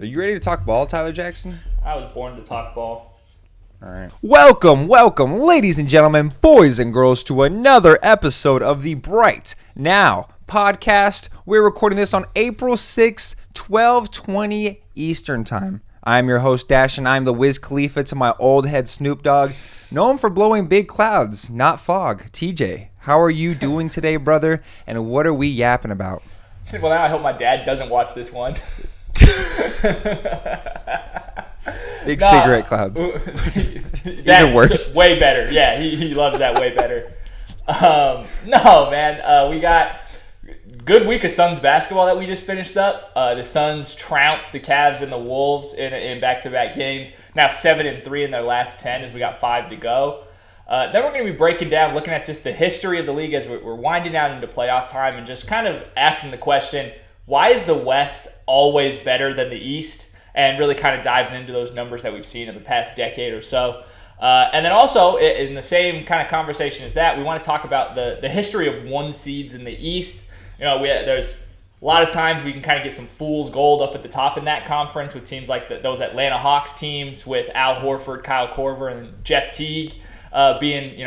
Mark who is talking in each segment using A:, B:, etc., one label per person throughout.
A: Are you ready to talk ball, Tyler Jackson?
B: I was born to talk ball.
A: All right. Welcome, ladies and gentlemen, boys and girls, to another episode of the Bright Now podcast. We're recording this on April 6th, 12:20 Eastern Time. I'm your host, Dash, and I'm the Wiz Khalifa to my old head Snoop Dogg, known for blowing big clouds, not fog. TJ, how are you doing today, brother, and what are we yapping about?
B: Well, now I hope my dad doesn't watch this one.
A: Big cigarette clouds.
B: That's
A: worse.
B: Way better. Yeah, he loves that way better. No, man. We got good week of Suns basketball that we just finished up. The Suns trounced the Cavs and the Wolves in back-to-back games. Now 7-3 in their last 10 as we got 5 to go. Then we're going to be breaking down, looking at just the history of the league as we're winding down into playoff time and just kind of asking the question, why is the West always better than the East? And really kind of diving into those numbers that we've seen in the past decade or so. And then also, in the same kind of conversation as that, we want to talk about the history of one seeds in the East. You know, there's a lot of times we can kind of get some fool's gold up at the top in that conference with teams like those Atlanta Hawks teams with Al Horford, Kyle Korver, and Jeff Teague being,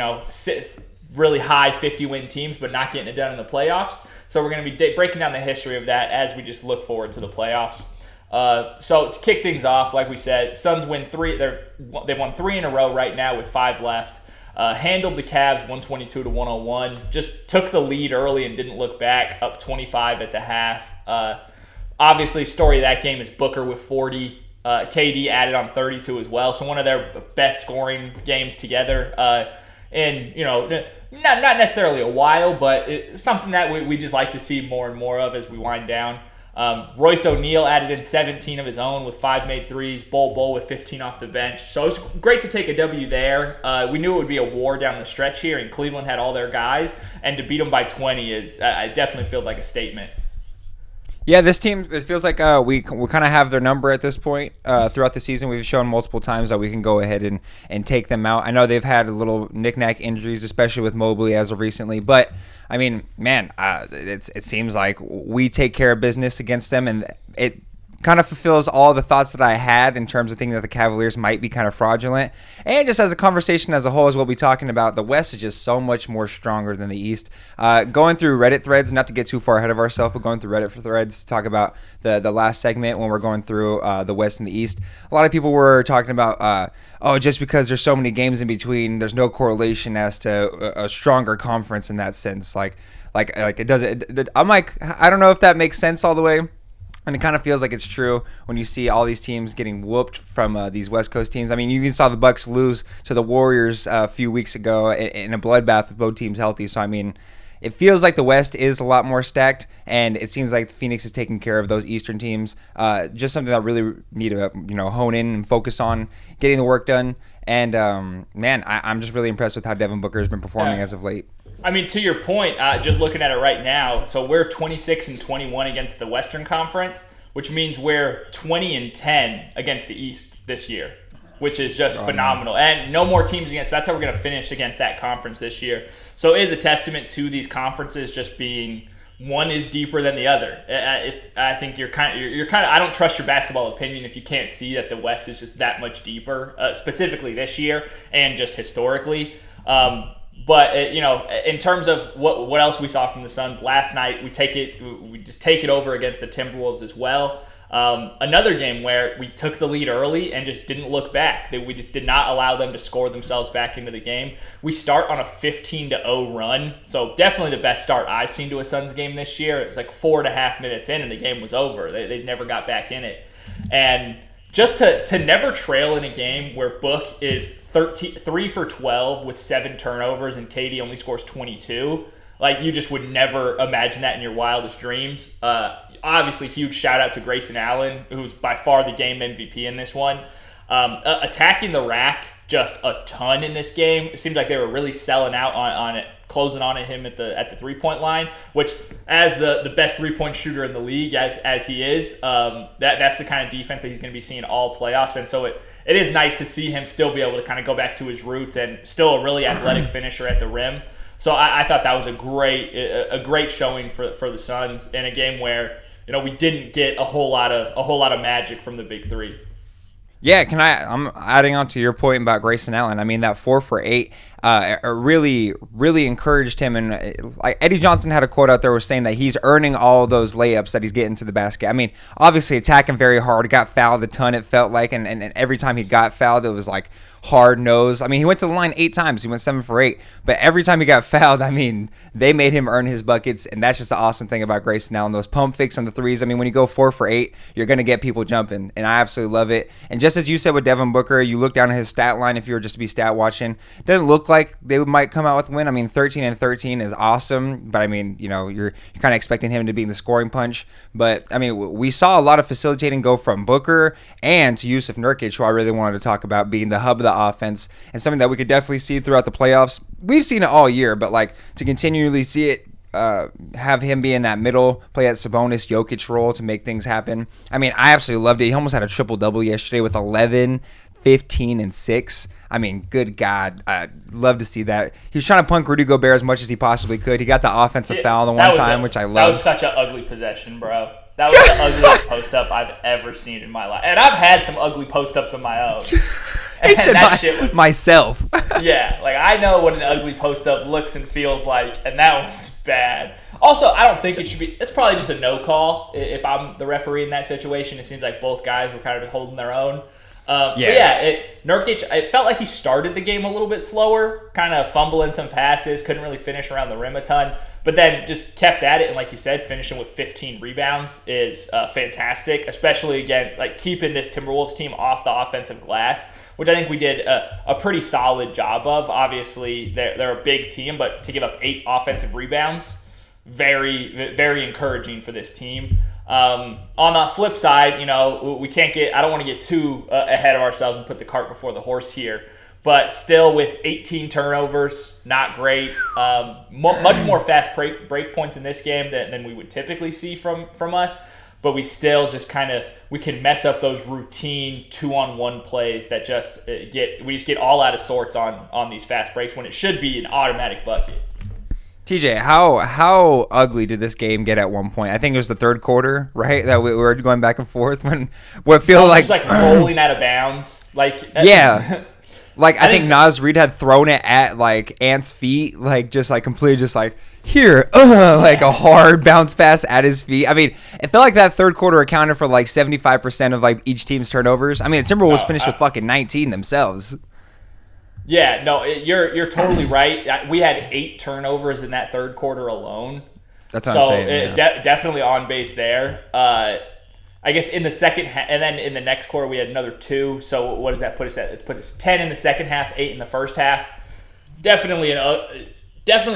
B: really high 50-win teams but not getting it done in the playoffs. So we're going to be breaking down the history of that as we just look forward to the playoffs. So to kick things off, like we said, Suns win 3. They've won 3 in a row right now with 5 left. Handled the Cavs 122-101. Just took the lead early and didn't look back. Up 25 at the half. Obviously, story of that game is Booker with 40. KD added on 32 as well. So one of their best scoring games together. And not necessarily a while, but it's something that we just like to see more and more of as we wind down. Royce O'Neal added in 17 of his own with 5 made threes. Bol with 15 off the bench. So it's great to take a W there. We knew it would be a war down the stretch here, and Cleveland had all their guys. And to beat them by 20 I definitely feel like a statement.
A: Yeah, this team, it feels like we kind of have their number at this point throughout the season. We've shown multiple times that we can go ahead and take them out. I know they've had a little knick-knack injuries, especially with Mobley as of recently. But, I mean, man, it seems like we take care of business against them, and it kind of fulfills all the thoughts that I had in terms of thinking that the Cavaliers might be kind of fraudulent. And just as a conversation as a whole, as we'll be talking about, the West is just so much more stronger than the East. Going through Reddit threads, not to get too far ahead of ourselves, but going through Reddit threads to talk about the last segment when we're going through the West and the East, a lot of people were talking about, just because there's so many games in between, there's no correlation as to a stronger conference in that sense. Like it does. I'm like, I don't know if that makes sense all the way. And it kind of feels like it's true when you see all these teams getting whooped from these West Coast teams. I mean, you even saw the Bucks lose to the Warriors a few weeks ago in a bloodbath with both teams healthy. So, I mean, it feels like the West is a lot more stacked, and it seems like Phoenix is taking care of those Eastern teams. Just something that I really need to hone in and focus on getting the work done. And, man, I'm just really impressed with how Devin Booker has been performing as of late.
B: I mean, to your point, just looking at it right now, so we're 26-21 against the Western Conference, which means we're 20-10 against the East this year, which is just phenomenal. And no more teams against. So that's how we're going to finish against that conference this year. So it is a testament to these conferences just being one is deeper than the other. I think you're kind of. I don't trust your basketball opinion if you can't see that the West is just that much deeper, specifically this year and just historically. But in terms of what else we saw from the Suns last night, we just take it over against the Timberwolves as well. Another game where we took the lead early and just didn't look back. We just did not allow them to score themselves back into the game. We start on a 15-0 run, so definitely the best start I've seen to a Suns game this year. It was like 4.5 minutes in and the game was over. They never got back in it, and just to never trail in a game where Book is 3 for 12 with 7 turnovers and KD only scores 22. Like, you just would never imagine that in your wildest dreams. Obviously, huge shout out to Grayson Allen, who's by far the game MVP in this one. Attacking the rack just a ton in this game. It seems like they were really selling out on it, closing on at him at the 3-point line, which, as the best 3-point shooter in the league, as he is, that's the kind of defense that he's going to be seeing all playoffs. And so it is nice to see him still be able to kind of go back to his roots and still a really athletic finisher at the rim. So I thought that was a great showing for the Suns in a game where we didn't get a whole lot of magic from the big three.
A: Yeah, I'm adding on to your point about Grayson Allen. I mean, that 4 for 8 really, really encouraged him. And like Eddie Johnson had a quote out there was saying that he's earning all those layups that he's getting to the basket. I mean, obviously attacking very hard, got fouled a ton, it felt like. And every time he got fouled, it was like hard nose. I mean, he went to the line 8 times. He went 7 for 8. But every time he got fouled, I mean, they made him earn his buckets. And that's just the awesome thing about Grayson Allen. Those pump fakes on the threes. I mean, when you go 4 for 8, you're going to get people jumping. And I absolutely love it. And just as you said with Devin Booker, you look down at his stat line if you were just to be stat watching. It doesn't look like they might come out with a win. I mean, 13 and 13 is awesome. But, I mean, you're kind of expecting him to be in the scoring punch. But, I mean, we saw a lot of facilitating go from Booker and to Yusuf Nurkic, who I really wanted to talk about being the hub of the offense. And something that we could definitely see throughout the playoffs. We've seen it all year, but like to continually see it, have him be in that middle, play that Sabonis Jokic role to make things happen. I mean, I absolutely loved it. He almost had a triple-double yesterday with 11, 15, and 6. I mean, good God, I'd love to see that. He was trying to punk Rudy Gobert as much as he possibly could. He got the offensive foul the one time, which I loved.
B: That was such an ugly possession, bro. That was the ugliest post-up I've ever seen in my life. And I've had some ugly post-ups of my own.
A: He said shit was myself.
B: Yeah, like I know what an ugly post-up looks and feels like, and that one was bad. Also, I don't think it should be – it's probably just a no call if I'm the referee in that situation. It seems like both guys were kind of holding their own. Nurkic, it felt like he started the game a little bit slower, kind of fumbling some passes, couldn't really finish around the rim a ton, but then just kept at it. And like you said, finishing with 15 rebounds is fantastic, especially, again, like keeping this Timberwolves team off the offensive glass, which I think we did a pretty solid job of. Obviously, they're a big team, but to give up 8 offensive rebounds, very, very encouraging for this team. On the flip side, we can't I don't want to get too ahead of ourselves and put the cart before the horse here, but still with 18 turnovers, not great. Much more fast break points in this game than we would typically see from us, but we still just we can mess up those routine 2-on-1 plays that we just get all out of sorts on these fast breaks when it should be an automatic bucket.
A: TJ, how ugly did this game get at one point? I think it was the third quarter, right? That we were going back and forth when what feel like
B: just rolling out of bounds,
A: yeah. I think Naz Reid had thrown it at like Ant's feet, completely here, a hard bounce pass at his feet. I mean, it felt like that third quarter accounted for 75% of each team's turnovers. I mean, the Timberwolves finished with fucking 19 themselves.
B: Yeah, no, you're totally right. We had 8 turnovers in that third quarter alone.
A: That's what I'm saying.
B: Definitely on base there. I guess in the second half, and then in the next quarter we had another 2. So what does that put us at? It puts us 10 in the second half, 8 in the first half. Definitely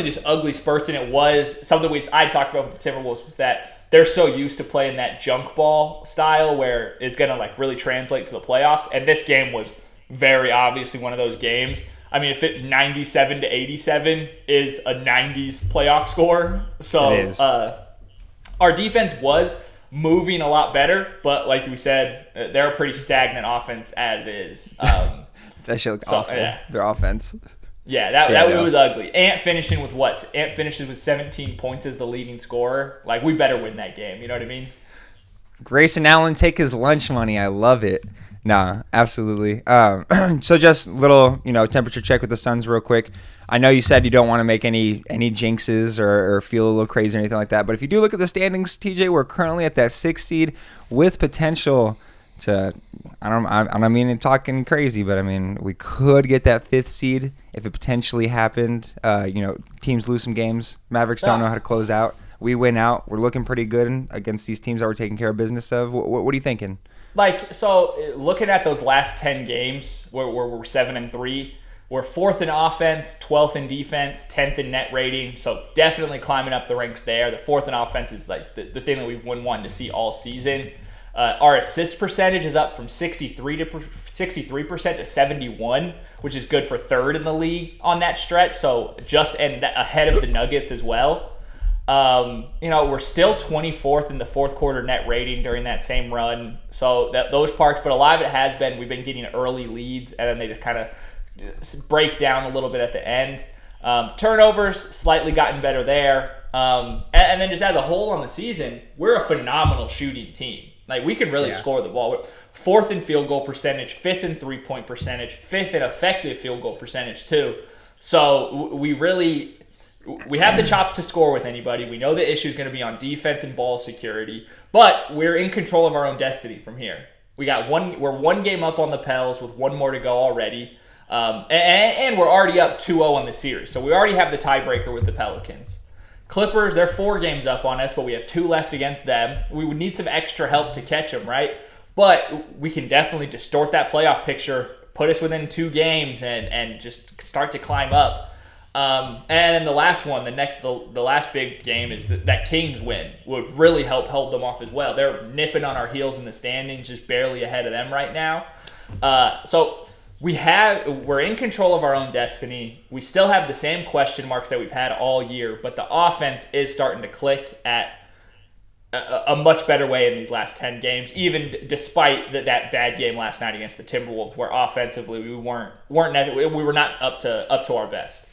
B: just ugly spurts, and it was something I talked about with the Timberwolves was that they're so used to playing that junk ball style where it's gonna really translate to the playoffs, and this game was very obviously one of those games. I mean, if it 97-87 is a 90s playoff score. So our defense was moving a lot better, but like we said, they're a pretty stagnant offense as is.
A: That shit looks awful. Yeah. Their offense.
B: Yeah, that was ugly. Ant finishing with what? Ant finishes with 17 points as the leading scorer. We better win that game. You know what I mean?
A: Grayson Allen, take his lunch money. I love it. Nah, absolutely. So just little, temperature check with the Suns real quick. I know you said you don't want to make any jinxes or feel a little crazy or anything like that, but if you do look at the standings, TJ, we're currently at that 6th seed with potential to, I don't mean talking crazy, but I mean, we could get that 5th seed if it potentially happened. Teams lose some games. Mavericks don't know how to close out. We win out. We're looking pretty good against these teams that we're taking care of business of. What are you thinking?
B: Looking at those last 10 games where we're 7-3, we're 4th in offense, 12th in defense, 10th in net rating. So definitely climbing up the ranks there. The 4th in offense is the thing that we've been wanting to see all season. Our assist percentage is up from 63% to 71, which is good for 3rd in the league on that stretch. So ahead of the Nuggets as well. We're still 24th in the 4th quarter net rating during that same run. So those parts, but a lot of it has been we've been getting early leads and then they just kind of break down a little bit at the end. Turnovers slightly gotten better there. And then just as a whole on the season, we're a phenomenal shooting team. Like, we can really score the ball. We're fourth in field goal percentage, fifth in three-point percentage, fifth in effective field goal percentage too. So we have the chops to score with anybody. We know the issue is going to be on defense and ball security, but we're in control of our own destiny from here. We're one game up on the Pels with one more to go already. And we're already up 2-0 on the series. So we already have the tiebreaker with the Pelicans. Clippers, they're 4 games up on us, but we have 2 left against them. We would need some extra help to catch them, right? But we can definitely distort that playoff picture, put us within 2 games, and just start to climb up. And then the last one, the last big game is that Kings win would really help hold them off as well. They're nipping on our heels in the standings, just barely ahead of them right now. So we're in control of our own destiny. We still have the same question marks that we've had all year, but the offense is starting to click at a much better way in these last 10 games, even despite that bad game last night against the Timberwolves, where offensively we were not up to our best.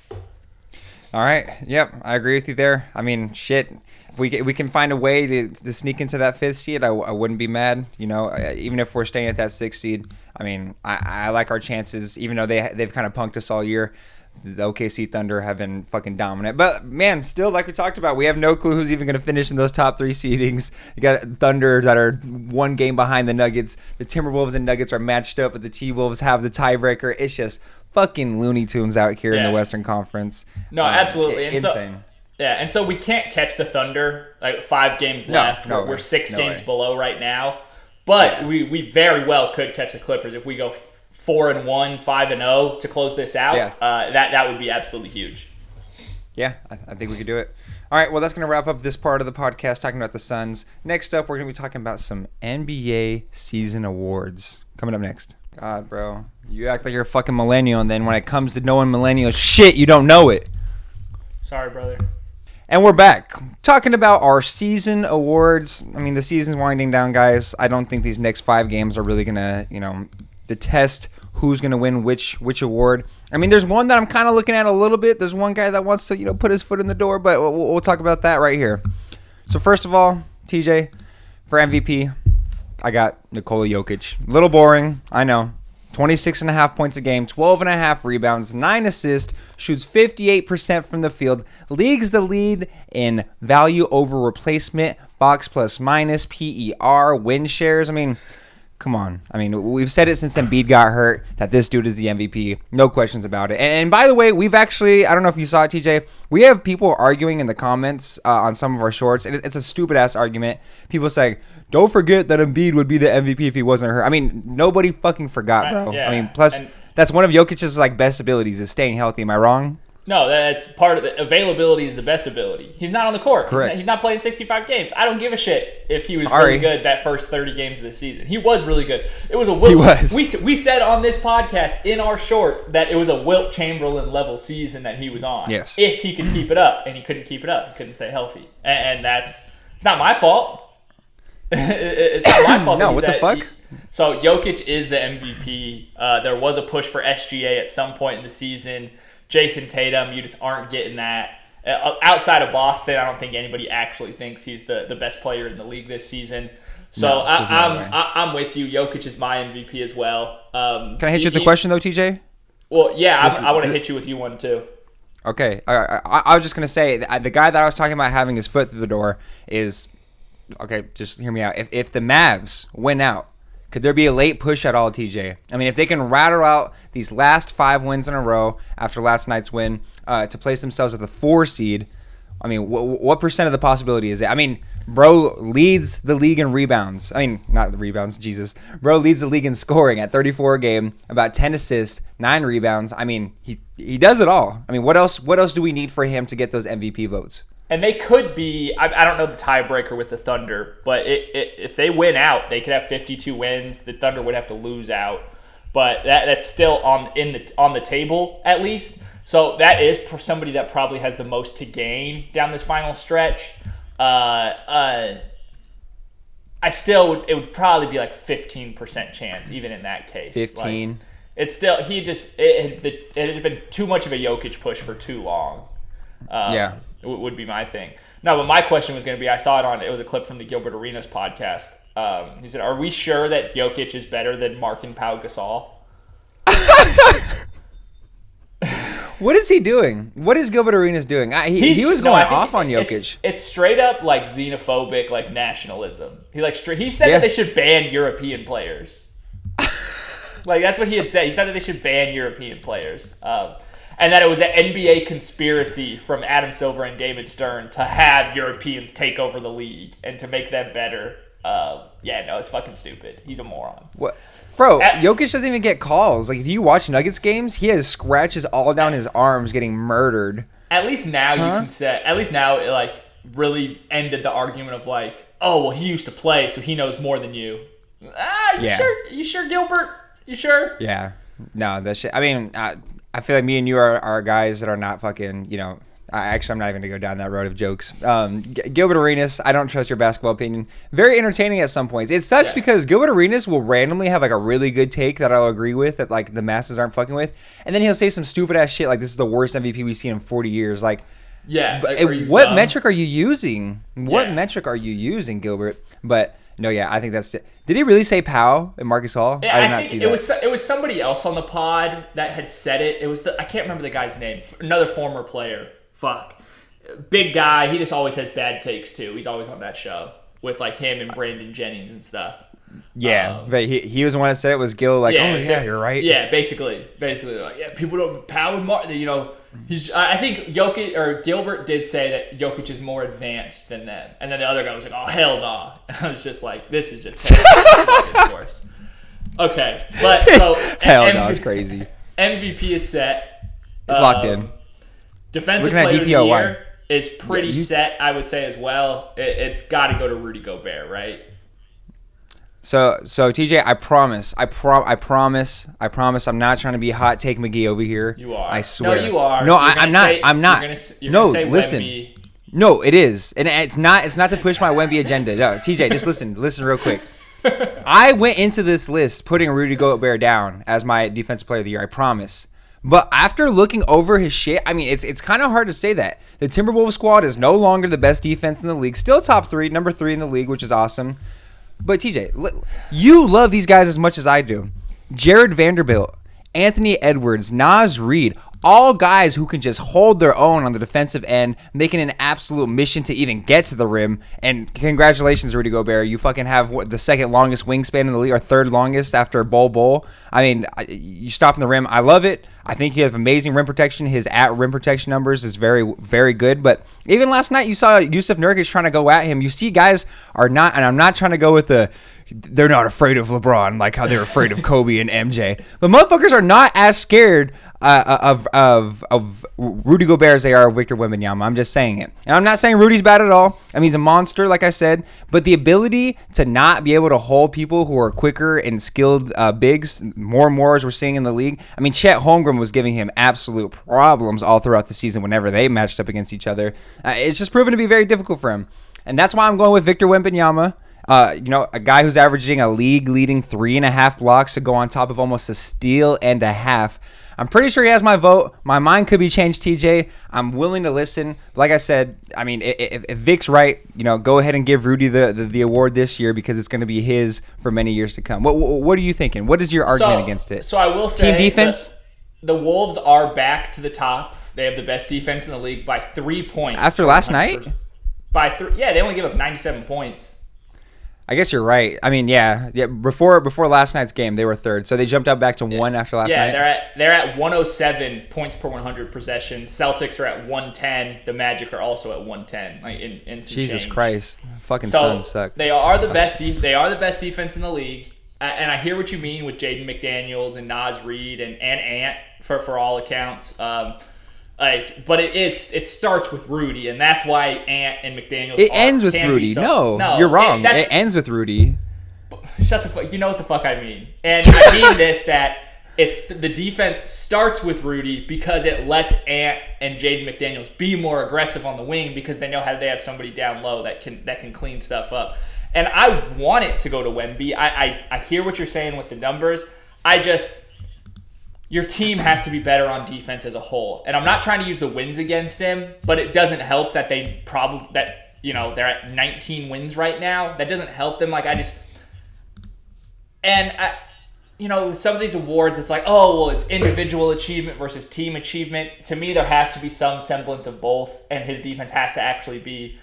A: All right. Yep. I agree with you there. I mean, shit. If we can find a way to sneak into that 5th seed, I wouldn't be mad. You know, even if we're staying at that 6th seed. I mean, I like our chances, even though they've kind of punked us all year. The OKC Thunder have been fucking dominant. But, man, still, like we talked about, we have no clue who's even going to finish in those top 3 seedings. You got Thunder that are 1 game behind the Nuggets. The Timberwolves and Nuggets are matched up, but the T-Wolves have the tiebreaker. It's just fucking Looney Tunes out here in the Western Conference.
B: No, absolutely.
A: Insane.
B: And so we can't catch the Thunder. Like 5 games left. We're 6 games below right now. But we very well could catch the Clippers if we go 4-1, 5-0 to close this out.
A: Yeah.
B: That would be absolutely huge.
A: Yeah, I think we could do it. All right, well, that's going to wrap up this part of the podcast talking about the Suns. Next up, we're going to be talking about some NBA season awards. Coming up next. God, bro. You act like you're a fucking millennial, and then when it comes to knowing millennial shit, you don't know it.
B: Sorry, brother.
A: And we're back talking about our season awards. I mean, the season's winding down, guys. I don't think these next 5 games are really going to, detest who's going to win which award. I mean, there's one that I'm kind of looking at a little bit. There's one guy that wants to, put his foot in the door, but we'll talk about that right here. So first of all, TJ, for MVP, I got Nikola Jokic. A little boring, I know. 26.5 points a game, 12.5 rebounds, 9 assists, shoots 58% from the field, leads the lead in value over replacement, box plus minus, PER, win shares. I mean, come on. I mean, we've said it since Embiid got hurt that this dude is the MVP. No questions about it. And by the way, we've actually, I don't know if you saw it, TJ, we have people arguing in the comments on some of our shorts, and it's a stupid-ass argument. People say, don't forget that Embiid would be the MVP if he wasn't hurt. I mean, nobody fucking forgot, bro.
B: Yeah.
A: I mean, plus, that's one of Jokic's best abilities is staying healthy. Am I wrong?
B: No, that's part of the availability is the best ability. He's not on the court.
A: Correct.
B: He's not playing 65 games. I don't give a shit if he was really good that first 30 games of the season. He was really good. It was a Wilt.
A: He was.
B: We said on this podcast in our shorts that it was a Wilt Chamberlain level season that he was on.
A: Yes.
B: If he could keep it up, and he couldn't keep it up. He couldn't stay healthy. And it's not my fault. It's not my fault.
A: No, what the fuck?
B: So Jokic is the MVP. There was a push for SGA at some point in the season. Jason Tatum, you just aren't getting that. Outside of Boston, I don't think anybody actually thinks he's the best player in the league this season. So
A: no
B: I'm with you. Jokic is my MVP as well.
A: Can I hit you with the question, though, TJ?
B: Well, yeah, I want to hit you with you one, too.
A: Okay. I was just going to say, the guy that I was talking about having his foot through the door is, okay, just hear me out. If the Mavs win out, could there be a late push at all, TJ? I mean, if they can rattle out these last 5 wins in a row after last night's win to place themselves at the 4 seed, I mean, what percent of the possibility is it? I mean, bro leads the league in rebounds. I mean, not the rebounds, Jesus. Bro leads the league in scoring at 34 a game, about 10 assists, 9 rebounds. I mean, he does it all. I mean, what else do we need for him to get those MVP votes?
B: And they could be, I don't know the tiebreaker with the Thunder, but if they win out, they could have 52 wins. The Thunder would have to lose out. But that's still on the table, at least. So that is for somebody that probably has the most to gain down this final stretch. It would probably be like 15% chance, even in that case.
A: 15.
B: Like, it's still, it has been too much of a Jokic push for too long. Would be my thing. No, but my question was going to be, I saw it was a clip from the Gilbert Arenas podcast. He said, are we sure that Jokic is better than Mark and Pau Gasol?
A: What is he doing? What is Gilbert Arenas doing? He was going off on Jokic.
B: It's straight up like xenophobic, like nationalism. He said that they should ban European players. Like, that's what he had said. He said that they should ban European players. And that it was an NBA conspiracy from Adam Silver and David Stern to have Europeans take over the league and to make them better. It's fucking stupid. He's a moron.
A: What? Bro, Jokic doesn't even get calls. Like, if you watch Nuggets games, he has scratches all down his arms getting murdered.
B: At least now you can say, at least now it, like, really ended the argument of, like, oh, well, he used to play, so he knows more than you. Sure? You sure, Gilbert? You sure?
A: Yeah. No, that shit. I mean, I feel like me and you are guys that are not fucking, I'm not even going to go down that road of jokes. Gilbert Arenas, I don't trust your basketball opinion. Very entertaining at some points. It sucks because Gilbert Arenas will randomly have like a really good take that I'll agree with that like the masses aren't fucking with. And then he'll say some stupid ass shit like this is the worst MVP we've seen in 40 years. Like, what metric are you using? What metric are you using, Gilbert? But no, I think that's it. Did he really say Powell and Marcus Hall?
B: Yeah, I did not see that. It was somebody else on the pod that had said it. It was I can't remember the guy's name. Another former player. Fuck. Big guy. He just always has bad takes, too. He's always on that show with, like, him and Brandon Jennings and stuff.
A: Yeah. But he was the one that said it was Gil, like, you're right.
B: Yeah, basically. Like, people don't... Powell and Martin, I think Jokic, or Gilbert did say that Jokic is more advanced than them. And then the other guy was like, oh, hell nah. I was just like, this is just... of course. Okay. But, so...
A: hell no, it's crazy.
B: MVP is set.
A: It's locked in.
B: Defensive player of the year is pretty set, I would say, as well. It's got to go to Rudy Gobert, right?
A: So TJ, I promise, I'm not trying to be hot take McGee over here.
B: You are.
A: I swear.
B: No, you are.
A: No, I'm not.
B: You're gonna say
A: listen.
B: Wemby.
A: No, it is, and it's not to push my Wemby agenda. No, TJ, just listen real quick. I went into this list putting Rudy Gobert down as my defensive player of the year. I promise. But after looking over his shit, I mean, it's kind of hard to say that. The Timberwolves squad is no longer the best defense in the league. Still top 3, number 3 in the league, which is awesome. But TJ, you love these guys as much as I do. Jared Vanderbilt, Anthony Edwards, Naz Reid, all guys who can just hold their own on the defensive end, making an absolute mission to even get to the rim. And congratulations, Rudy Gobert. You fucking have the second longest wingspan in the league, or third longest after Bol. I mean, you stopping the rim. I love it. I think he has amazing rim protection. His rim protection numbers is very, very good. But even last night, you saw Yusuf Nurkic trying to go at him. You see guys are not, and I'm not trying to go with they're not afraid of LeBron like how they're afraid of Kobe and MJ. But motherfuckers are not as scared of Rudy Gobert as they are of Victor Wembanyama. I'm just saying it. And I'm not saying Rudy's bad at all. I mean, he's a monster, like I said. But the ability to not be able to hold people who are quicker and skilled bigs, more and more as we're seeing in the league. I mean, Chet Holmgren was giving him absolute problems all throughout the season whenever they matched up against each other. It's just proven to be very difficult for him. And that's why I'm going with Victor Wembanyama. A guy who's averaging a league-leading 3.5 blocks to go on top of almost a steal and a half. I'm pretty sure he has my vote. My mind could be changed, TJ. I'm willing to listen. Like I said, I mean, if Vic's right, go ahead and give Rudy the award this year because it's going to be his for many years to come. What are you thinking? What is your argument against it?
B: So I will say,
A: team defense.
B: The Wolves are back to the top. They have the best defense in the league by 3 points.
A: After last night?
B: By 3. Yeah, they only give up 97 points.
A: I guess you're right. I mean, yeah. Before last night's game, they were third, so they jumped up back to 1 after last night.
B: Yeah, they're at 107 points per 100 possessions. Celtics are at 110. The Magic are also at 110. Like in some
A: Jesus
B: change.
A: Christ, fucking Suns suck.
B: They are the best. They are the best defense in the league. And I hear what you mean with Jaden McDaniels and Naz Reid and Ant for all accounts. But it starts with Rudy, and that's why Ant and McDaniels.
A: It ends with Rudy. No, you're wrong. It ends with Rudy.
B: Shut the fuck. You know what the fuck I mean. And I mean this, that it's the defense starts with Rudy because it lets Ant and Jaden McDaniels be more aggressive on the wing because they know how they have somebody down low that can clean stuff up. And I want it to go to Wemby. I hear what you're saying with the numbers. your team has to be better on defense as a whole. And I'm not trying to use the wins against him, but it doesn't help that they're at 19 wins right now. That doesn't help them. Some of these awards, it's like, oh, well, it's individual achievement versus team achievement. To me, there has to be some semblance of both, and his defense has to actually be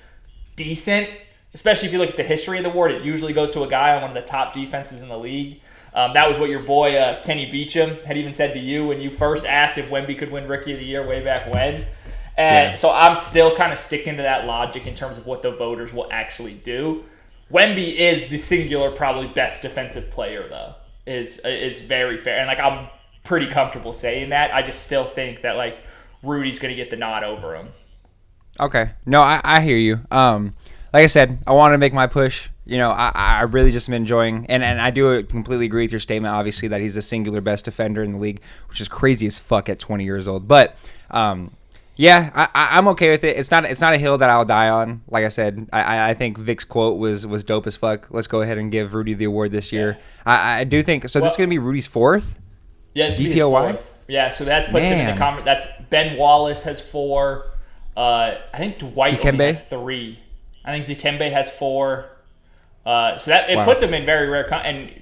B: decent, especially if you look at the history of the award. It usually goes to a guy on one of the top defenses in the league. That was what your boy Kenny Beecham had even said to you when you first asked if Wemby could win Rookie of the Year way back when. And so I'm still kind of sticking to that logic in terms of what the voters will actually do. Wemby is the singular probably best defensive player, though, is very fair. And, I'm pretty comfortable saying that. I just still think that, Rudy's going to get the nod over him.
A: Okay. No, I hear you. Like I said, I want to make my push. I really just am enjoying, and I do completely agree with your statement, obviously, that he's the singular best defender in the league, which is crazy as fuck at 20 years old. But, I'm okay with it. It's not a hill that I'll die on. Like I said, I think Vic's quote was dope as fuck. Let's go ahead and give Rudy the award this year. I do think, so this is going to be Rudy's fourth?
B: Yeah, it's his fourth. Yeah, so that puts him in the comment. That's Ben Wallace has 4. I think Dwight only has 3. I think Dikembe has 4. So that it puts him in very rare.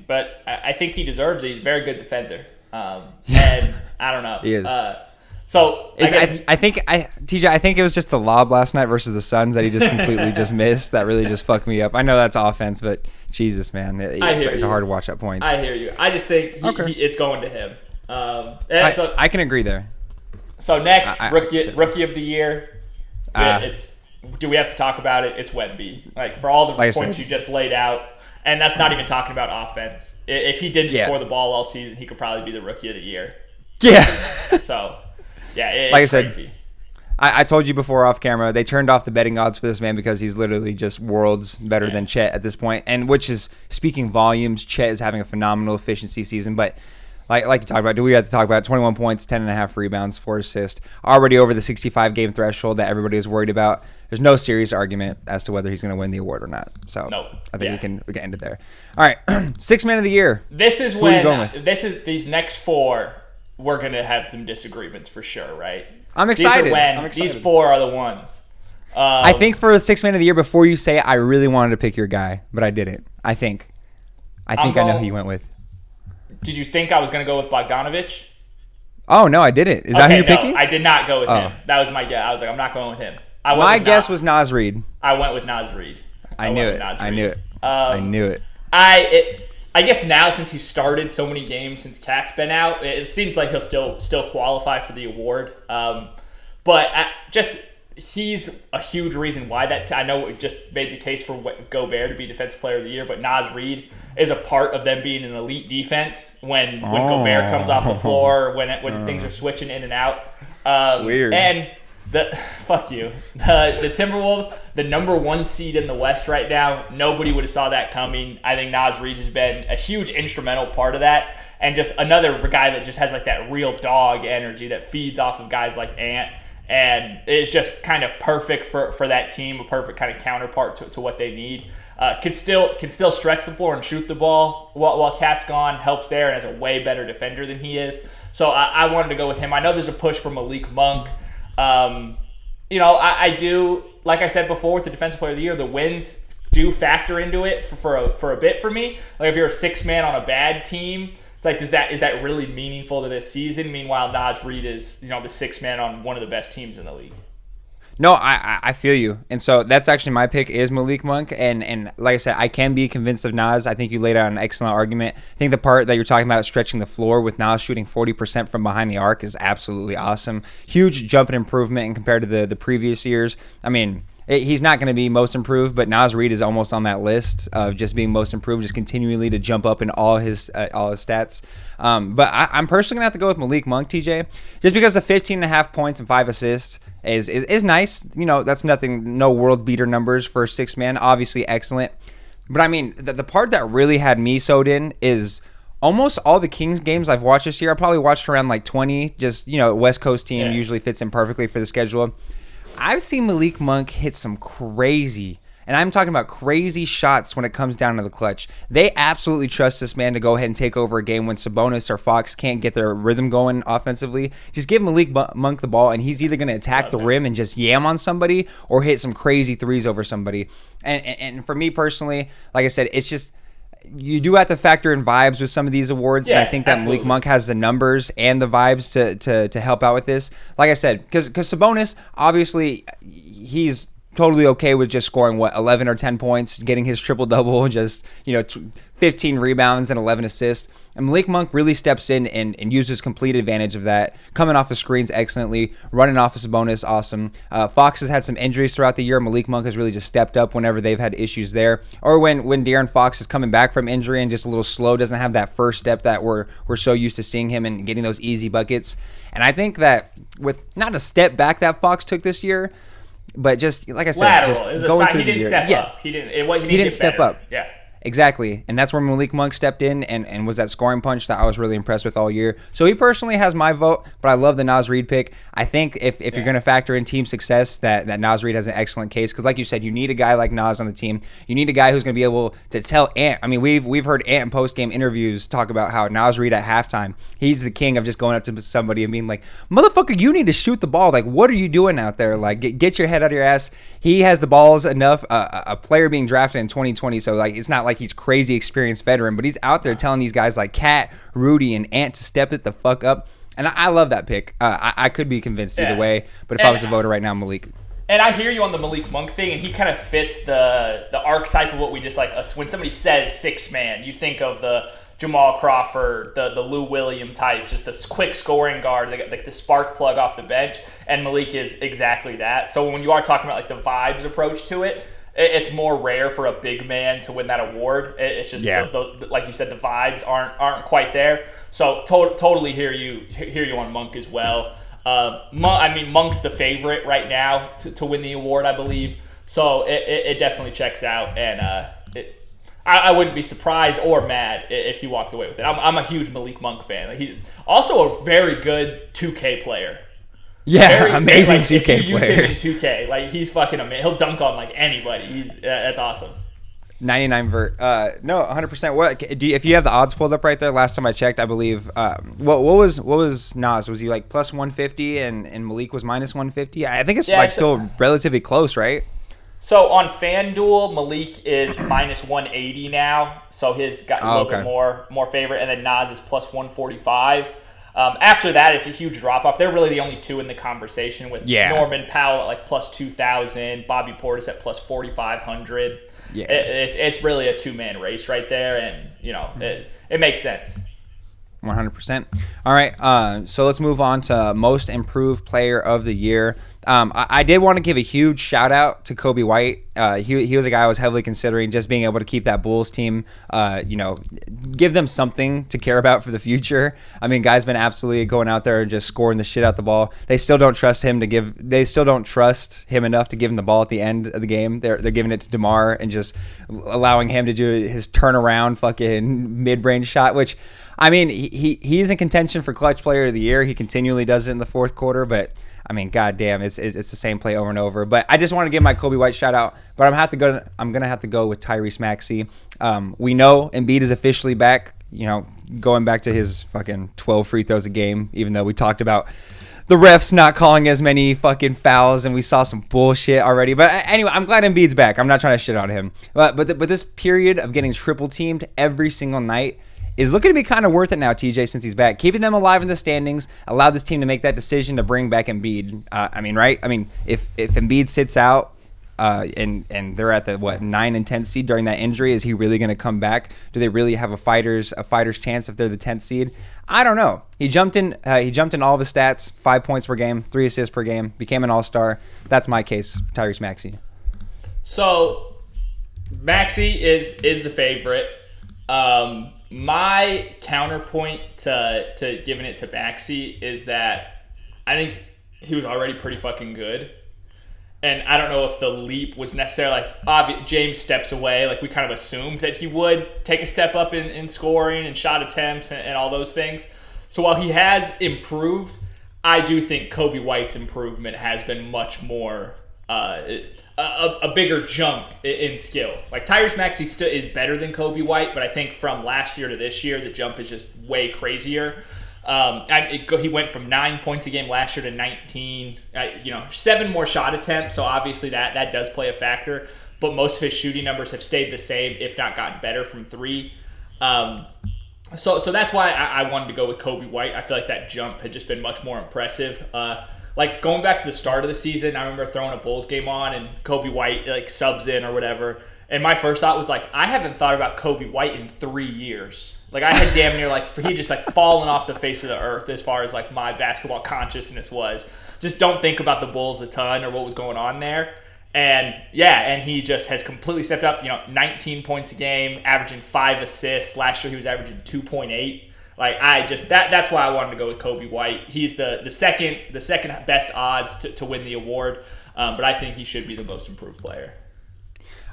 B: But I think he deserves it. He's a very good defender. And I don't know.
A: He is.
B: So
A: I think TJ, I think it was just the lob last night versus the Suns that he just completely just missed. That really just fucked me up. I know that's offense, but Jesus, man, it's hard to watch at points.
B: I hear you. I just think it's going to him.
A: I can agree there.
B: So next, rookie of the year. Do we have to talk about it? It's Wemby. For all the points you just laid out, and that's not even talking about offense. If he didn't score the ball all season, he could probably be the rookie of the year.
A: Yeah.
B: So, yeah, it's
A: like I said,
B: crazy.
A: I told you before off camera, they turned off the betting odds for this man because he's literally just worlds better than Chet at this point, and which is speaking volumes. Chet is having a phenomenal efficiency season, but like you talked about, do we have to talk about 21 points, 10.5 rebounds, 4 assists, already over the 65 game threshold that everybody is worried about. There's no serious argument as to whether he's going to win the award or not. So I think we can end it there. All right, 6th man of the year.
B: This is these next 4. We're going to have some disagreements for sure, right?
A: I'm excited.
B: These 4 are the ones.
A: I think for the 6th man of the year, before you say it, I really wanted to pick your guy, but I didn't. I think I know who you went with.
B: Did you think I was going to go with Bogdanovich?
A: Oh, no, I didn't. Is that who you're picking?
B: I did not go with him. That was my guess. I was like, I'm not going with him.
A: My guess was Naz Reid.
B: I went with Naz Reid.
A: I knew it. I knew it.
B: I guess now, since he started so many games since Cat's been out, it seems like he'll still qualify for the award. But he's a huge reason why that. I know we've just made the case for Gobert to be Defensive Player of the Year, but Naz Reid is a part of them being an elite defense when Gobert comes off the floor, when things are switching in and out.
A: Weird.
B: And fuck you. The Timberwolves, the number 1 seed in the West right now, nobody would have saw that coming. I think Naz Reid has been a huge instrumental part of that, and just another guy that just has that real dog energy that feeds off of guys like Ant, and it's just kind of perfect for that team, a perfect kind of counterpart to what they need. Can still stretch the floor and shoot the ball while Cat's gone, helps there, and is a way better defender than he is. So I wanted to go with him. I know there's a push for Malik Monk. I do, like I said before, with the Defensive Player of the Year, the wins do factor into it for a bit for me. If you're a 6th man on a bad team, it's is that really meaningful to this season? Meanwhile, Naz Reid is the 6th man on one of the best teams in the league.
A: No, I feel you. And so that's actually my pick is Malik Monk. And like I said, I can be convinced of Naz. I think you laid out an excellent argument. I think the part that you're talking about stretching the floor with Naz shooting 40% from behind the arc is absolutely awesome. Huge jump and improvement compared to the previous years. I mean, he's not going to be most improved, but Naz Reid is almost on that list of just being most improved, just continually to jump up in all his stats. But I'm personally going to have to go with Malik Monk, TJ, just because the 15.5 points and 5 assists is nice. That's nothing, no world beater numbers for a 6th man. Obviously excellent. But I mean, the part that really had me sewed in is almost all the Kings games I've watched this year. I probably watched around 20. Just, West Coast team usually fits in perfectly for the schedule. I've seen Malik Monk hit some crazy, and I'm talking about crazy shots when it comes down to the clutch. They absolutely trust this man to go ahead and take over a game when Sabonis or Fox can't get their rhythm going offensively. Just give Malik Monk the ball, and he's either going to attack the rim and just yam on somebody or hit some crazy threes over somebody. And for me personally, like I said, it's just, you do have to factor in vibes with some of these awards, and I think that Malik Monk has the numbers and the vibes to help out with this. Like I said, because Sabonis, obviously, he's totally okay with just scoring 11 or 10 points, getting his triple double, just 15 rebounds and 11 assists. And Malik Monk really steps in and uses complete advantage of that, coming off the screens excellently, running off of Sabonis, awesome. Fox has had some injuries throughout the year. Malik Monk has really just stepped up whenever they've had issues there, or when De'Aaron Fox is coming back from injury and just a little slow, doesn't have that first step that we're so used to seeing him and getting those easy buckets. And I think that with not a step back that Fox took this year, but just like I said,
B: lateral.
A: just going through the year.
B: He didn't step up. He didn't
A: step up.
B: Yeah.
A: Exactly, and that's where Malik Monk stepped in and was that scoring punch that I was really impressed with all year. So he personally has my vote, but I love the Naz Reid pick. I think if you're going to factor in team success, that Naz Reid has an excellent case, because like you said, you need a guy like Naz on the team. You need a guy who's going to be able to tell Ant. I mean, we've heard Ant in post-game interviews talk about how Naz Reid at halftime, he's the king of just going up to somebody and being like, motherfucker, you need to shoot the ball. Like, what are you doing out there? Like, get your head out of your ass. He has the balls enough. A player being drafted in 2020, so like it's not like he's crazy experienced veteran, but he's out there telling these guys like Cat, Rudy, and Ant to step it the fuck up. And I love that pick. I could be convinced either way, but if I was a voter right now, Malik.
B: And I hear you on the Malik Monk thing, and he kind of fits the archetype of what we just like. When somebody says six man, you think of the Jamal Crawford, the Lou Williams types, just this quick scoring guard, like the spark plug off the bench. And Malik is exactly that. So when you are talking about like the vibes approach to it, it's more rare for a big man to win that award. It's just like you said, the vibes aren't quite there. So totally hear you on Monk as well. Monk's the favorite right now to win the award, I believe. So it definitely checks out, and I wouldn't be surprised or mad if he walked away with it. I'm a huge Malik Monk fan. He's also a very good 2K player.
A: Yeah, amazing 2K player.
B: If you use him in 2K, like he's fucking amazing. He'll dunk on like anybody. That's awesome.
A: 99 vert. No, 100%. What if you have the odds pulled up right there? Last time I checked, I believe. What was Nas? Was he like plus 150 and Malik was minus 150? I think it's still relatively close, right?
B: So on FanDuel, Malik is minus 180 now. So his got a little bit more favorite, and then Nas is plus 145. After that, it's a huge drop-off. They're really the only two in the conversation, with Norman Powell at like plus 2,000, Bobby Portis at plus 4,500. Yeah. It's really a two-man race right there, and it makes sense. 100%.
A: All right, so let's move on to most improved player of the year. I did want to give a huge shout out to Kobe White. He was a guy I was heavily considering, just being able to keep that Bulls team, give them something to care about for the future. I mean, guy's been absolutely going out there and just scoring the shit out the ball. They still don't trust him enough to give him the ball at the end of the game. They're giving it to DeMar and just allowing him to do his turnaround fucking mid-range shot, which, I mean, he's in contention for clutch player of the year. He continually does it in the fourth quarter, but I mean, goddamn, it's the same play over and over. But I just want to give my Kobe White shout out. But I'm gonna have to go with Tyrese Maxey. We know Embiid is officially back. Going back to his fucking 12 free throws a game. Even though we talked about the refs not calling as many fucking fouls, and we saw some bullshit already. But anyway, I'm glad Embiid's back. I'm not trying to shit on him. But this period of getting triple teamed every single night is looking to be kind of worth it now, TJ, since he's back. Keeping them alive in the standings allowed this team to make that decision to bring back Embiid. Right? I mean, if Embiid sits out and they're at the 9 and 10th seed during that injury, is he really going to come back? Do they really have a fighter's chance if they're the 10th seed? I don't know. He jumped in all of his stats: 5 points per game, 3 assists per game, became an all-star. That's my case, Tyrese Maxey.
B: So Maxey is the favorite. My counterpoint to giving it to Maxey is that I think he was already pretty fucking good. And I don't know if the leap was necessarily like James steps away. Like we kind of assumed that he would take a step up in scoring and shot attempts and all those things. So while he has improved, I do think Kobe White's improvement has been much more a bigger jump in skill. Like Tyrese Maxey still is better than Kobe White, but I think from last year to this year, the jump is just way crazier. He went from 9 points a game last year to 19. 7 more shot attempts, so obviously that does play a factor. But most of his shooting numbers have stayed the same, if not gotten better from 3. So that's why I wanted to go with Kobe White. I feel like that jump had just been much more impressive. Like going back to the start of the season, I remember throwing a Bulls game on and Kobe White like subs in or whatever. And my first thought was like, I haven't thought about Kobe White in 3 years. Like I had damn near like he just like fallen off the face of the earth as far as like my basketball consciousness was. Just don't think about the Bulls a ton or what was going on there. And he just has completely stepped up. 19 points a game, averaging 5 assists. Last year he was averaging 2.8. Like that's why I wanted to go with Kobe White. He's the second best odds to win the award, but I think he should be the most improved player.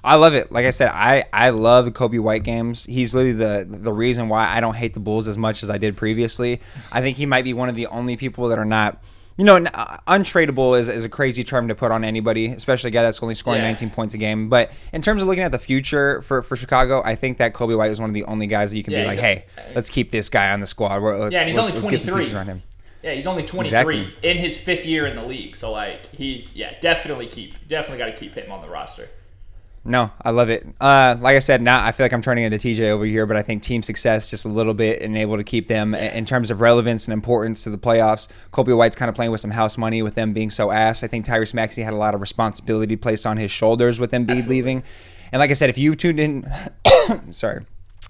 A: I love it. Like I said, I love the Kobe White games. He's literally the reason why I don't hate the Bulls as much as I did previously. I think he might be one of the only people that are not, untradeable is a crazy term to put on anybody, especially a guy that's only scoring 19 points a game. But in terms of looking at the future for Chicago, I think that Kobe White is one of the only guys that you can be like, hey, let's keep this guy on the squad.
B: And he's only 23.
A: Get some pieces around him.
B: Yeah, he's only 23 exactly. In his 5th year in the league. So, like, he's, definitely got to keep him on the roster.
A: No, I love it. Like I said, now I feel like I'm turning into TJ over here, but I think team success just a little bit and able to keep them in terms of relevance and importance to the playoffs. Kobe White's kind of playing with some house money with them being so ass. I think Tyrese Maxey had a lot of responsibility placed on his shoulders with Embiid leaving. And like I said, if you tuned in,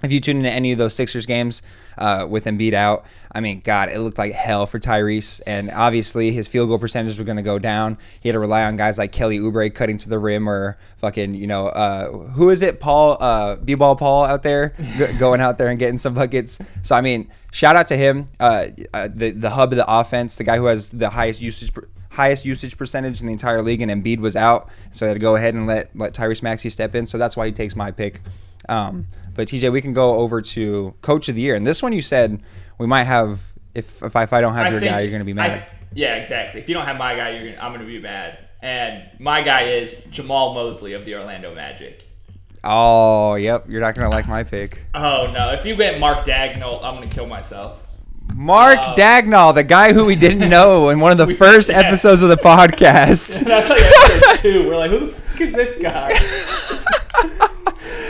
A: if you tuned into any of those Sixers games with Embiid out, I mean, God, it looked like hell for Tyrese. And obviously, his field goal percentages were going to go down. He had to rely on guys like Kelly Oubre cutting to the rim or fucking, who is it? Paul, B-Ball Paul out there, going out there and getting some buckets. So, I mean, shout out to him, the hub of the offense, the guy who has the highest usage percentage in the entire league, and Embiid was out. So they had to go ahead and let Tyrese Maxey step in. So that's why he takes my pick. But TJ, we can go over to Coach of the Year, and this one you said we might have. If I don't have your guy, you're going to be mad.
B: Yeah, exactly. If you don't have my guy, I'm going to be mad. And my guy is Jamal Mosley of the Orlando Magic.
A: Oh, yep. You're not going to like my pick.
B: Oh no! If you get Mark Dagnall, I'm going to kill myself.
A: Mark Dagnall, the guy who we didn't know in one of the first episodes of the podcast.
B: That's like episode 2. We're like, who the fuck is this guy?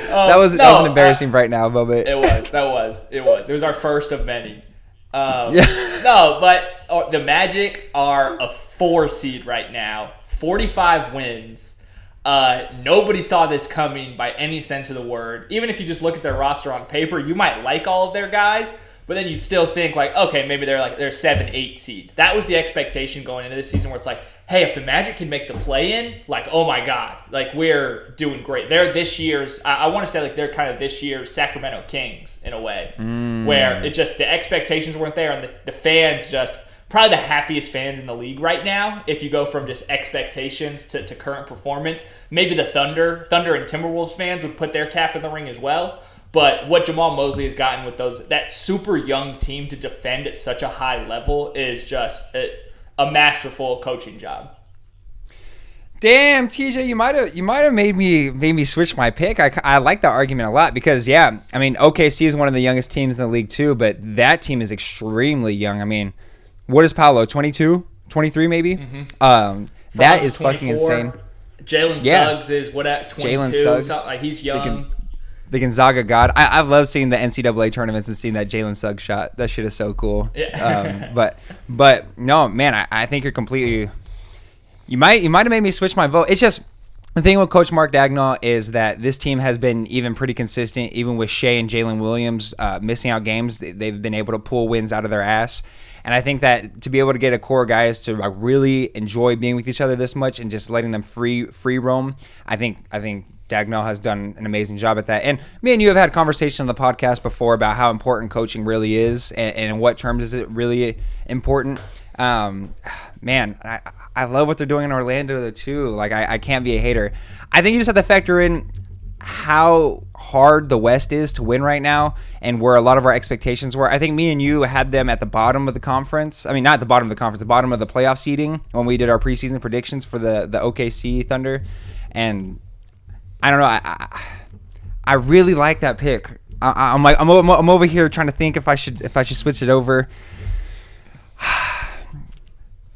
A: That was an embarrassing right now moment.
B: It was. It was our first of many. No, but the Magic are a 4 seed right now, 45 wins. Nobody saw this coming by any sense of the word. Even if you just look at their roster on paper, you might like all of their guys, but then you'd still think like, okay, maybe they're 7, 8 seed. That was the expectation going into this season, where it's like, hey, if the Magic can make the play-in, like, oh my God, like we're doing great. They're this year's, I want to say like they're kind of this year's Sacramento Kings in a way, where it just, the expectations weren't there, and the fans just, probably the happiest fans in the league right now. If you go from just expectations to current performance, maybe the Thunder and Timberwolves fans would put their cap in the ring as well. But what Jamal Mosley has gotten with that super young team to defend at such a high level is just a masterful coaching job.
A: Damn, TJ, you might have made me switch my pick. I like that argument a lot because I mean OKC is one of the youngest teams in the league too, but that team is extremely young. I mean, what is Paolo? 22, 23 maybe? Mm-hmm. That is 24. Fucking insane.
B: Jalen Suggs is what at 22?
A: Jalen Suggs,
B: like he's young.
A: The Gonzaga God. I love seeing the NCAA tournaments and seeing that Jalen Suggs shot. That shit is so cool. Yeah. But no, man, I think you're completely. You might have made me switch my vote. It's just the thing with Coach Mark Dagnall is that this team has been even pretty consistent, even with Shai and Jalen Williams missing out games. They've been able to pull wins out of their ass. And I think that to be able to get a core of guys to like really enjoy being with each other this much and just letting them free roam, I think Dagnall has done an amazing job at that. And me and you have had conversations on the podcast before about how important coaching really is and in what terms is it really important. Man, I love what they're doing in Orlando too. Like I can't be a hater. I think you just have to factor in how hard the West is to win right now and where a lot of our expectations were. I think me and you had them at the bottom of the conference. I mean, not the bottom of the conference, the bottom of the playoff seeding when we did our preseason predictions for the OKC Thunder. And I don't know. I really like that pick. I'm over here trying to think if I should switch it over.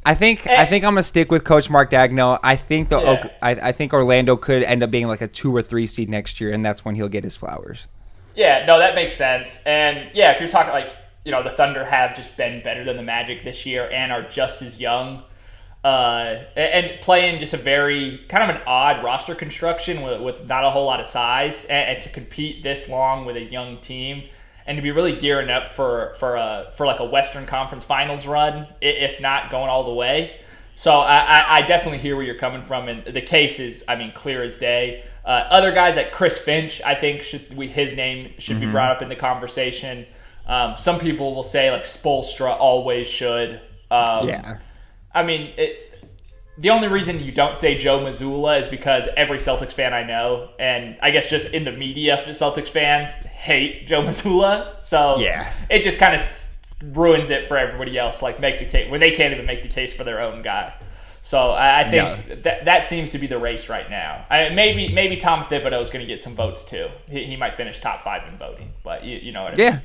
A: I think I'm gonna stick with Coach Mark Daigneault. I think I think Orlando could end up being like a 2 or 3 seed next year, and that's when he'll get his flowers.
B: Yeah, no, that makes sense. And yeah, if you're talking like, the Thunder have just been better than the Magic this year and are just as young, and playing just a very kind of an odd roster construction with not a whole lot of size, and to compete this long with a young team. And to be really gearing up for like a Western Conference Finals run, if not going all the way. So I definitely hear where you're coming from, and the case is, clear as day. Other guys like Chris Finch, I think his name should be brought up in the conversation. Some people will say like Spoelstra always should.
A: Yeah.
B: The only reason you don't say Joe Mazzulla is because every Celtics fan I know, and I guess just in the media, Celtics fans hate Joe Mazzulla. So
A: yeah,
B: it just kind of ruins it for everybody else. Like make the case where they can't even make the case for their own guy. So I think that seems to be the race right now. Maybe Tom Thibodeau is going to get some votes too. He might finish top 5 in voting, but you know what I mean.
A: Yeah.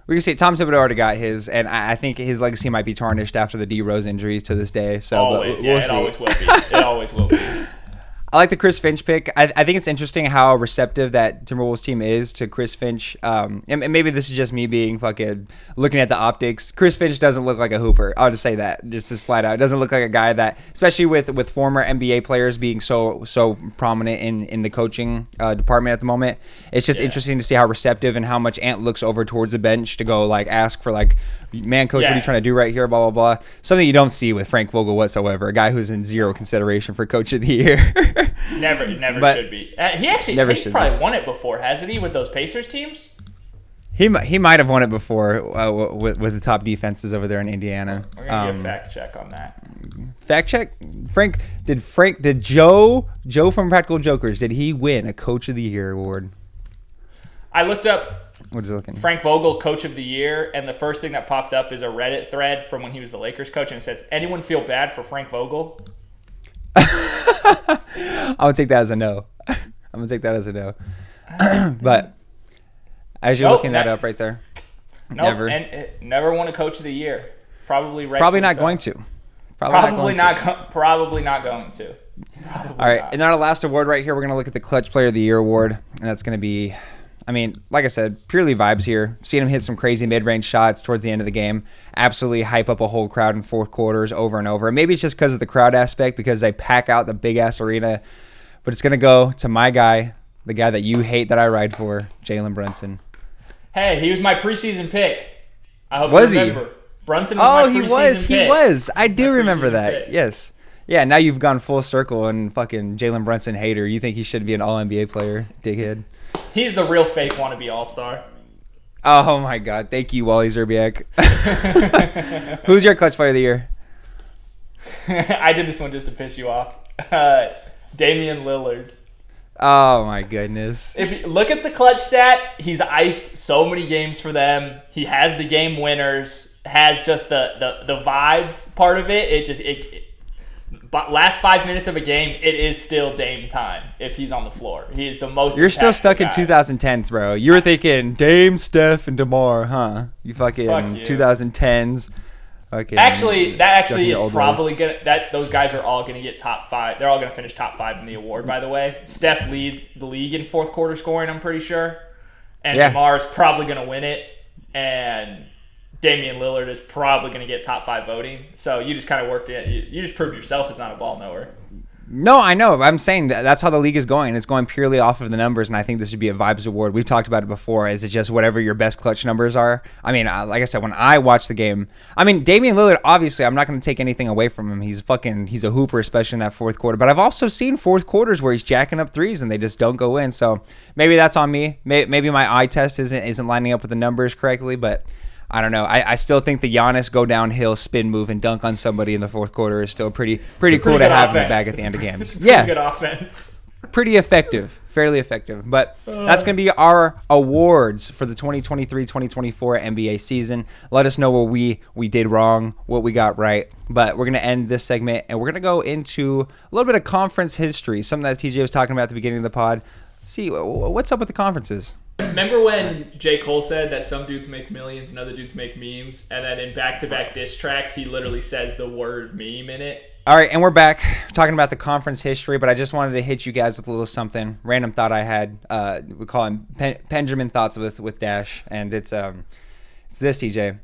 A: We can see Tom Thibodeau already got his, and I think his legacy might be tarnished after the D Rose injuries to this day. So
B: always,
A: we'll see.
B: It always will be. It always will be.
A: I like the Chris Finch pick. I think it's interesting how receptive that Timberwolves team is to Chris Finch. And maybe this is just me being fucking looking at the optics. Chris Finch doesn't look like a hooper. I'll just say that, just as flat out. It doesn't look like a guy that, especially with former NBA players being so prominent in the coaching department at the moment. It's just interesting to see how receptive and how much Ant looks over towards the bench to go like ask for like, man, coach, what are you trying to do right here? Blah, blah, blah. Something you don't see with Frank Vogel whatsoever. A guy who's in zero consideration for coach of the year.
B: Never should be. He's probably won it before, hasn't he, with those Pacers teams?
A: He might have won it before with the top defenses over there in Indiana.
B: We're gonna get a fact check on that.
A: Fact check. Did Joe from Practical Jokers, did he win a Coach of the Year award?
B: I looked up.
A: What is it looking?
B: Frank Vogel, Coach of the Year, and the first thing that popped up is a Reddit thread from when he was the Lakers coach, and it says, "Anyone feel bad for Frank Vogel?"
A: I'm gonna take that as a no. But as you're looking that up right there,
B: never. And never won a Coach of the Year. Probably
A: not going to.
B: Probably not going to.
A: All right, and then our last award right here, we're gonna look at the Clutch Player of the Year award, and that's gonna be. Like I said, purely vibes here. Seeing him hit some crazy mid-range shots towards the end of the game. Absolutely hype up a whole crowd in fourth quarters over and over. Maybe it's just because of the crowd aspect, because they pack out the big-ass arena. But it's going to go to my guy, the guy that you hate that I ride for, Jalen Brunson.
B: Hey, he was my preseason pick. I hope you remember.
A: He?
B: Brunson was my preseason pick.
A: He was. I do remember that. Pick. Yes. Yeah, now you've gone full circle and fucking Jalen Brunson hater. You think he should be an All-NBA player, dickhead.
B: He's the real fake wannabe all-star.
A: Oh, my God. Thank you, Wally Zerbiak. Who's your Clutch Player of the Year?
B: I did this one just to piss you off. Damian Lillard.
A: Oh, my goodness.
B: If you look at the clutch stats, he's iced so many games for them. He has the game winners, has just the vibes part of it. But last 5 minutes of a game, it is still Dame time if he's on the floor. He is the most.
A: You're still stuck in 2010s, bro. You were thinking Dame, Steph, and DeMar, huh? You fucking 2010s.
B: Actually, that is probably gonna. Those guys are all gonna get top 5. They're all gonna finish top 5 in the award. By the way, Steph leads the league in fourth quarter scoring. I'm pretty sure, and DeMar is probably gonna win it, and Damian Lillard is probably going to get top 5 voting. So you just kind of worked it. You just proved yourself as not a ball knower.
A: No, I know. I'm saying that's how the league is going. It's going purely off of the numbers, and I think this should be a vibes award. We've talked about it before. Is it just whatever your best clutch numbers are? Like I said, when I watch the game, Damian Lillard, obviously, I'm not going to take anything away from him. He's a hooper, especially in that fourth quarter. But I've also seen fourth quarters where he's jacking up threes and they just don't go in. So maybe that's on me. Maybe my eye test isn't lining up with the numbers correctly, but I don't know. I still think the Giannis go downhill spin move and dunk on somebody in the fourth quarter is still pretty cool to have in the bag at the end of games.
B: Good offense.
A: pretty effective, fairly effective. But that's going to be our awards for the 2023-2024 NBA season. Let us know what we did wrong, what we got right. But we're going to end this segment, and we're going to go into a little bit of conference history, something that TJ was talking about at the beginning of the pod. Let's see, what's up with the conferences?
B: Remember when J. Cole said that some dudes make millions and other dudes make memes, and then in back-to-back diss tracks, he literally says the word meme in it?
A: All right, and we're back talking about the conference history, but I just wanted to hit you guys with a little something, random thought I had. We call him Benjamin Thoughts with Dash, and it's this, TJ.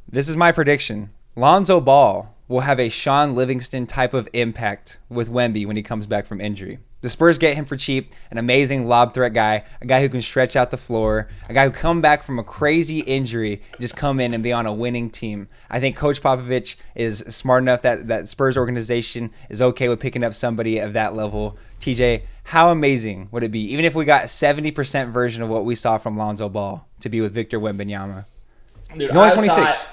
A: This is my prediction. Lonzo Ball will have a Sean Livingston type of impact with Wemby when he comes back from injury. The Spurs get him for cheap, an amazing lob threat guy, a guy who can stretch out the floor, a guy who come back from a crazy injury, just come in and be on a winning team. I think Coach Popovich is smart enough that Spurs organization is okay with picking up somebody of that level. TJ, how amazing would it be, even if we got 70% version of what we saw from Lonzo Ball, to be with Victor Wembanyama?
B: Dude,
A: He's only 26.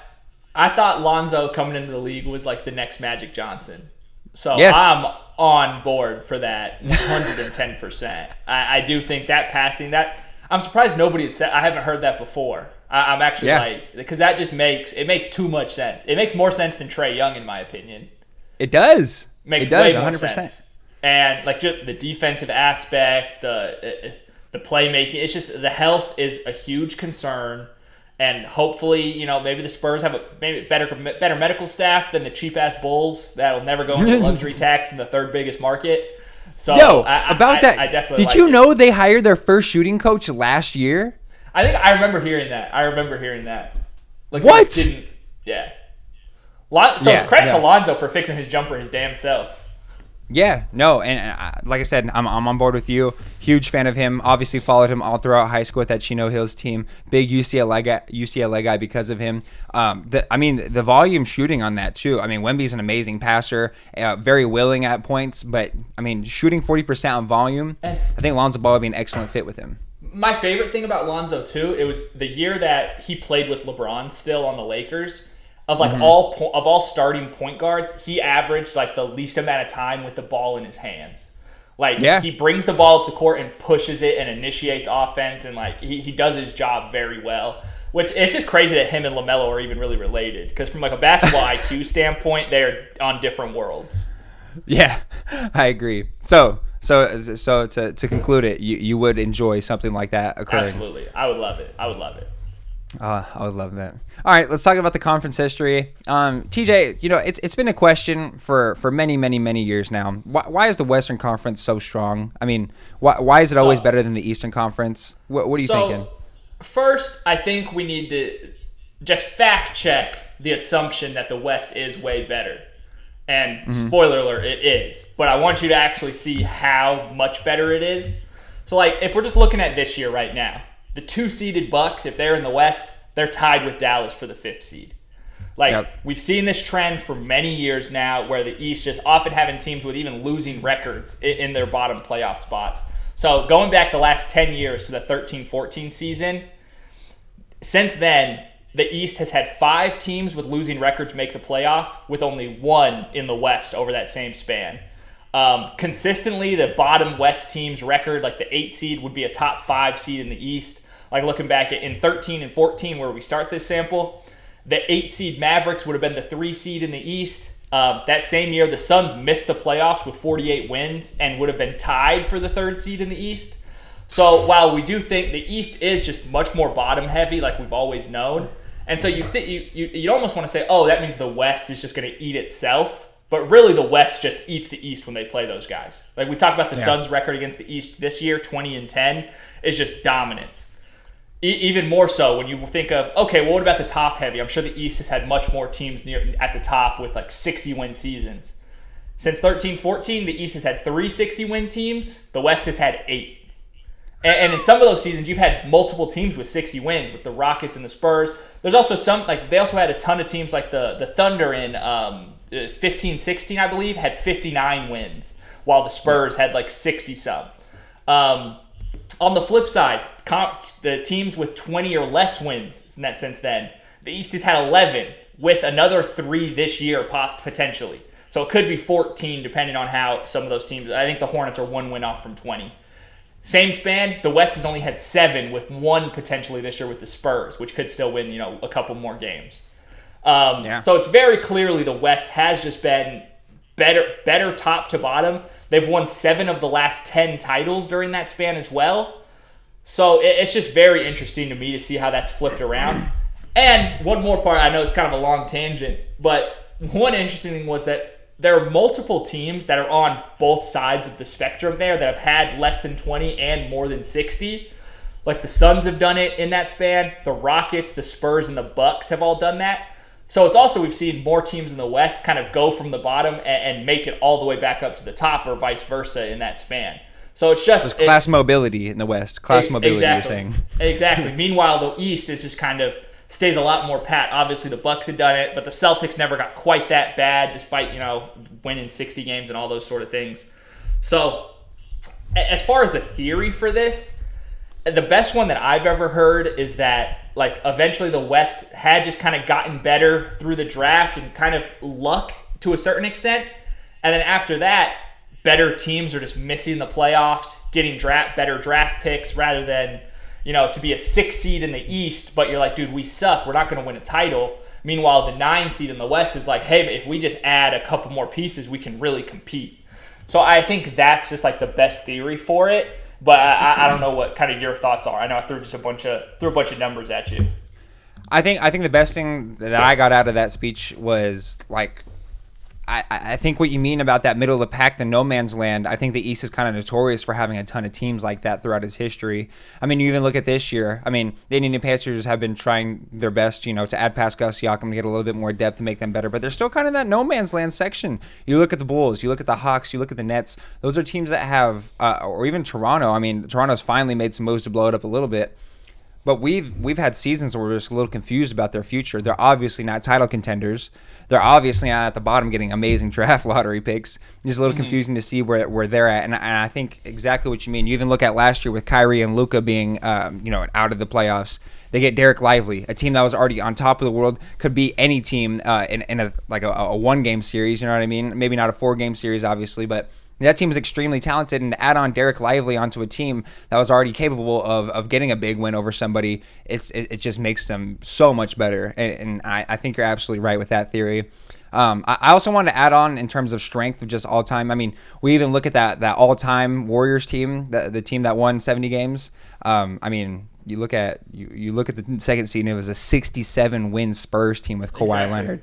B: I thought Lonzo coming into the league was like the next Magic Johnson. So
A: yes.
B: I'm on board for that 110%. I do think that passing, that I'm surprised nobody had said. I haven't heard that before. I'm actually because that just makes too much sense. It makes more sense than Trae Young, in my opinion.
A: It does.
B: Makes
A: it does,
B: way more
A: 100%.
B: sense. And like just the defensive aspect, the playmaking, it's just the health is a huge concern. And hopefully, maybe the Spurs have a better medical staff than the cheap-ass Bulls that'll never go into luxury tax in the third biggest market. So, I definitely
A: did you know they hired their first shooting coach last year?
B: I think I remember hearing that. Like,
A: what?
B: Yeah. Credit to Lonzo for fixing his jumper his damn self.
A: Yeah, no, and like I said, I'm on board with you. Huge fan of him. Obviously followed him all throughout high school with that Chino Hills team. Big UCLA guy because of him. The volume shooting on that too. I mean, Wemby's an amazing passer, very willing at points, but shooting 40% on volume. I think Lonzo Ball would be an excellent fit with him.
B: My favorite thing about Lonzo too, it was the year that he played with LeBron still on the Lakers. Of all starting point guards, he averaged like the least amount of time with the ball in his hands. He brings the ball up the court and pushes it and initiates offense, and he does his job very well. Which it's just crazy that him and LaMelo are even really related, because from like a basketball IQ standpoint, they're on different worlds.
A: Yeah, I agree. So to conclude it, you would enjoy something like that occurring.
B: Absolutely, I would love it.
A: I would love that. All right, let's talk about the conference history. TJ, it's been a question for many, many, many years now. Why is the Western Conference so strong? I mean, why is it always better than the Eastern Conference? What are you thinking?
B: First, I think we need to just fact check the assumption that the West is way better. And spoiler alert, it is. But I want you to actually see how much better it is. So, if we're just looking at this year right now, the 2-seeded Bucks, if they're in the West, they're tied with Dallas for the 5th seed. We've seen this trend for many years now, where the East just often having teams with even losing records in their bottom playoff spots. So going back the last 10 years to the 13-14 season, since then, the East has had 5 teams with losing records make the playoff, with only 1 in the West over that same span. Consistently, the bottom West team's record, like the 8 seed, would be a top 5 seed in the East. Looking back in 13 and 14, where we start this sample, the 8 seed Mavericks would have been the 3 seed in the East. That same year, the Suns missed the playoffs with 48 wins and would have been tied for the 3rd seed in the East. So while we do think the East is just much more bottom heavy, like we've always known, and so you almost want to say, oh, that means the West is just going to eat itself. But really, the West just eats the East when they play those guys. We talk about the Suns' record against the East this year, 20-10, is just dominance. Even more so when you think of, okay, well, what about the top heavy? I'm sure the East has had much more teams at the top with 60-win seasons. Since 13-14, the East has had 3 60-win teams. The West has had 8. And in some of those seasons, you've had multiple teams with 60 wins, with the Rockets and the Spurs. There's also they also had a ton of teams like the Thunder in 15-16, I believe, had 59 wins, while the Spurs had 60-some. On the flip side, the teams with 20 or less wins since then, the East has had 11, with another 3 this year potentially. So it could be 14 depending on how some of those teams. I think the Hornets are 1 win off from 20. Same span, the West has only had 7, with 1 potentially this year with the Spurs, which could still win, a couple more games. So it's very clearly the West has just been better top to bottom. They've won 7 of the last 10 titles during that span as well. So it's just very interesting to me to see how that's flipped around. And one more part, I know it's kind of a long tangent, but one interesting thing was that there are multiple teams that are on both sides of the spectrum there that have had less than 20 and more than 60. Like the Suns have done it in that span. The Rockets, the Spurs, and the Bucks have all done that. So it's also, we've seen more teams in the West kind of go from the bottom and make it all the way back up to the top, or vice versa in that span. So it's just...
A: There's class mobility in the West. Class mobility,
B: exactly,
A: you're saying.
B: Exactly. Meanwhile, the East is just kind of stays a lot more pat. Obviously, the Bucks had done it, but the Celtics never got quite that bad, despite, winning 60 games and all those sort of things. So as far as a theory for this, the best one that I've ever heard is that, like, eventually the West had just kind of gotten better through the draft and kind of luck to a certain extent. And then after that, better teams are just missing the playoffs, getting better draft picks rather than, to be a 6 seed in the East, but you're like, dude, we suck. We're not going to win a title. Meanwhile, the 9 seed in the West is like, hey, if we just add a couple more pieces, we can really compete. So I think that's just like the best theory for it. But I don't know what kind of your thoughts are. I know I threw a bunch of numbers at you.
A: I think the best thing that I got out of that speech was, like, I think what you mean about that middle of the pack, the no man's land. I think the East is kind of notorious for having a ton of teams like that throughout its history. I mean, you even look at this year. I mean, the Indiana Pacers have been trying their best, to add Pascal Siakam to get a little bit more depth to make them better, but they're still kind of that no man's land section. You look at the Bulls, you look at the Hawks, you look at the Nets. Those are teams that have, or even Toronto. I mean, Toronto's finally made some moves to blow it up a little bit. But we've had seasons where we're just a little confused about their future. They're obviously not title contenders. They're obviously not at the bottom getting amazing draft lottery picks. It's just a little confusing to see where they're at. And I think exactly what you mean. You even look at last year with Kyrie and Luka being out of the playoffs. They get Derek Lively, a team that was already on top of the world, could be any team in a 1-game series. You know what I mean? Maybe not a 4-game series, obviously, but that team is extremely talented, and to add on Derek Lively onto a team that was already capable of getting a big win over somebody, it just makes them so much better. And I think you're absolutely right with that theory. I also want to add on in terms of strength of just all time. I mean, we even look at that all-time Warriors team, the team that won 70 games. I mean, you look at the second seed, and it was a 67-win Spurs team with Kawhi Leonard.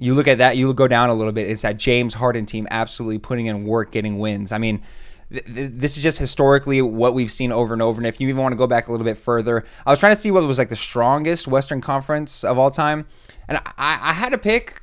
A: You look at that, you go down a little bit. It's that James Harden team absolutely putting in work, getting wins. I mean, this is just historically what we've seen over and over. And if you even want to go back a little bit further, I was trying to see what was like the strongest Western Conference of all time. And I had to pick.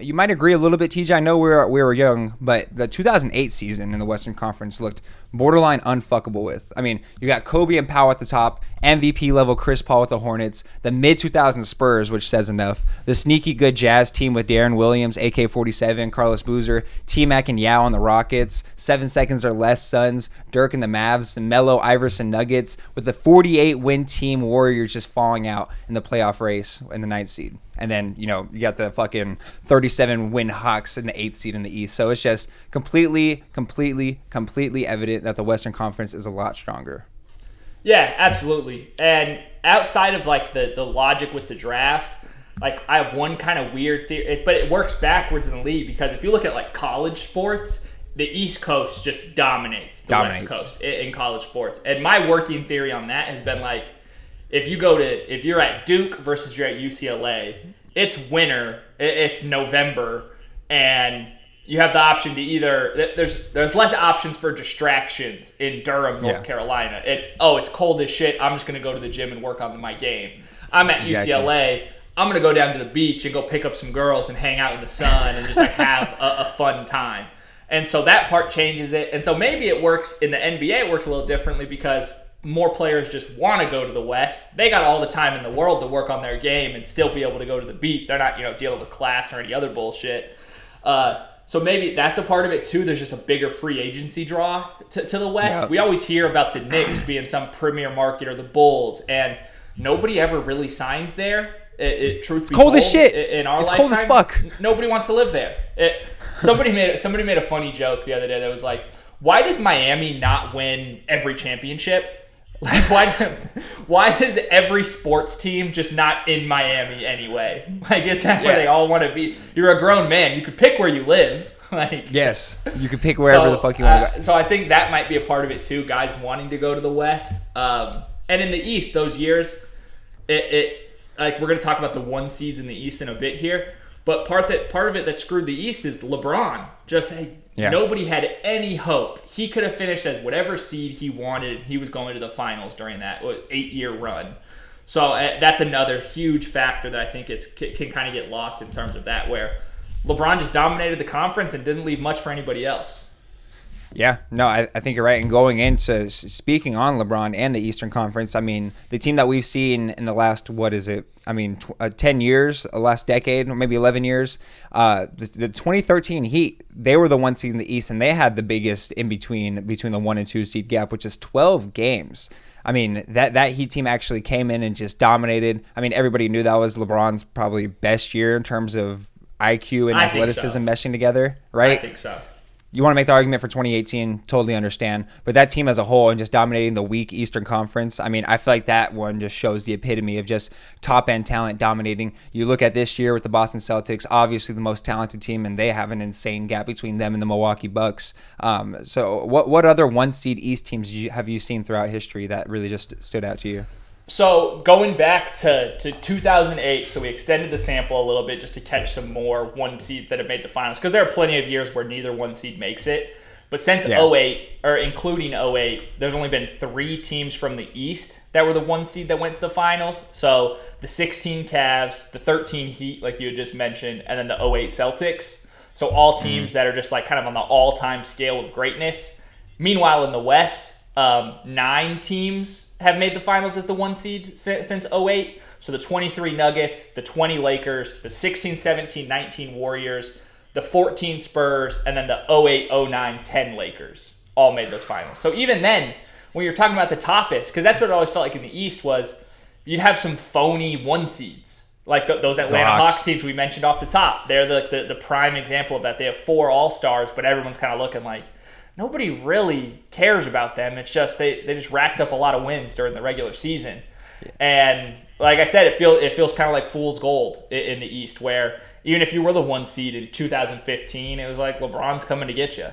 A: You might agree a little bit, TJ. I know we were young, but the 2008 season in the Western Conference looked borderline unfuckable with. I mean, you got Kobe and Powell at the top, MVP level Chris Paul with the Hornets, the mid-2000s Spurs, which says enough, the sneaky good Jazz team with Darren Williams, AK-47, Carlos Boozer, T-Mac and Yao on the Rockets, 7 seconds or less Suns, Dirk and the Mavs, the Melo, Iverson Nuggets, with the 48-win team Warriors just falling out in the playoff race in the 9th seed. And then, you got the fucking 37-win Hawks in the 8th seed in the East. So it's just completely evident that the Western Conference is a lot stronger.
B: Yeah, absolutely. And outside of, like, the logic with the draft, like, I have one kind of weird theory, but it works backwards in the league because if you look at, like, college sports, the East Coast just dominates the West Coast in college sports. And my working theory on that has been, like, if you're at Duke versus you're at UCLA, it's winter, it's November, and you have the option to either there's less options for distractions in Durham, North Carolina. It's cold as shit. I'm just gonna go to the gym and work on my game. I'm at UCLA. I'm gonna go down to the beach and go pick up some girls and hang out in the sun and just like have a fun time. And so that part changes it. And so maybe it works in the NBA. It works a little differently because more players just want to go to the West. They got all the time in the world to work on their game and still be able to go to the beach. They're not, dealing with class or any other bullshit. So maybe that's a part of it too. There's just a bigger free agency draw to the West. Yep. We always hear about the Knicks being some premier market or the Bulls, and nobody ever really signs there. Truth be told,
A: cold as shit.
B: In our
A: it's
B: lifetime,
A: cold as fuck.
B: Nobody wants to live there. Somebody made a funny joke the other day that was like, why does Miami not win every championship? Like, why is every sports team just not in Miami anyway? Like, is that where they all want to be? You're a grown man. You could pick where you live. Like,
A: yes, you could pick wherever the fuck you want to go.
B: So I think that might be a part of it too, guys wanting to go to the West. And in the East, those years, it like we're going to talk about the 1 seeds in the East in a bit here. But part of it that screwed the East is LeBron. Nobody had any hope. He could have finished as whatever seed he wanted. He was going to the finals during that 8-year run. So that's another huge factor that I think can kind of get lost in terms of that, where LeBron just dominated the conference and didn't leave much for anybody else.
A: Yeah, no, I think you're right. And going into speaking on LeBron and the Eastern Conference, I mean, the team that we've seen in the last, 10 years, last decade, or maybe 11 years, the 2013 Heat, they were the 1 seed in the East, and they had the biggest in between the 1 and 2 seed gap, which is 12 games. I mean, that Heat team actually came in and just dominated. I mean, everybody knew that was LeBron's probably best year in terms of IQ and athleticism meshing together, right?
B: I think so.
A: You want to make the argument for 2018, totally understand. But that team as a whole and just dominating the weak Eastern Conference, I mean, I feel like that one just shows the epitome of just top-end talent dominating. You look at this year with the Boston Celtics, obviously the most talented team, and they have an insane gap between them and the Milwaukee Bucks. So what other 1 seed East teams have you seen throughout history that really just stood out to you?
B: So going back to 2008, so we extended the sample a little bit just to catch some more 1 seed that have made the finals, because there are plenty of years where neither 1 seed makes it. But since 08, or including 08, there's only been 3 teams from the East that were the 1 seed that went to the finals. So the 16 Cavs, the 13 Heat, like you had just mentioned, and then the 08 Celtics. So all teams that are just like kind of on the all-time scale of greatness. Meanwhile, in the West, 9 teams have made the finals as the 1 seed since 08. So the 23 Nuggets, the 20 Lakers, the 16, 17, 19 Warriors, the 14 Spurs, and then the 08, 09, 10 Lakers all made those finals. So even then, when you're talking about the toppest, because that's what it always felt like in the East was you'd have some phony 1 seeds. Like those Atlanta Hawks teams we mentioned off the top. They're the prime example of that. They have 4 All-Stars, but everyone's kind of looking like, nobody really cares about them. It's just they just racked up a lot of wins during the regular season. Yeah. And like I said, it feels kind of like fool's gold in the East, where even if you were the 1 seed in 2015, it was like LeBron's coming to get you.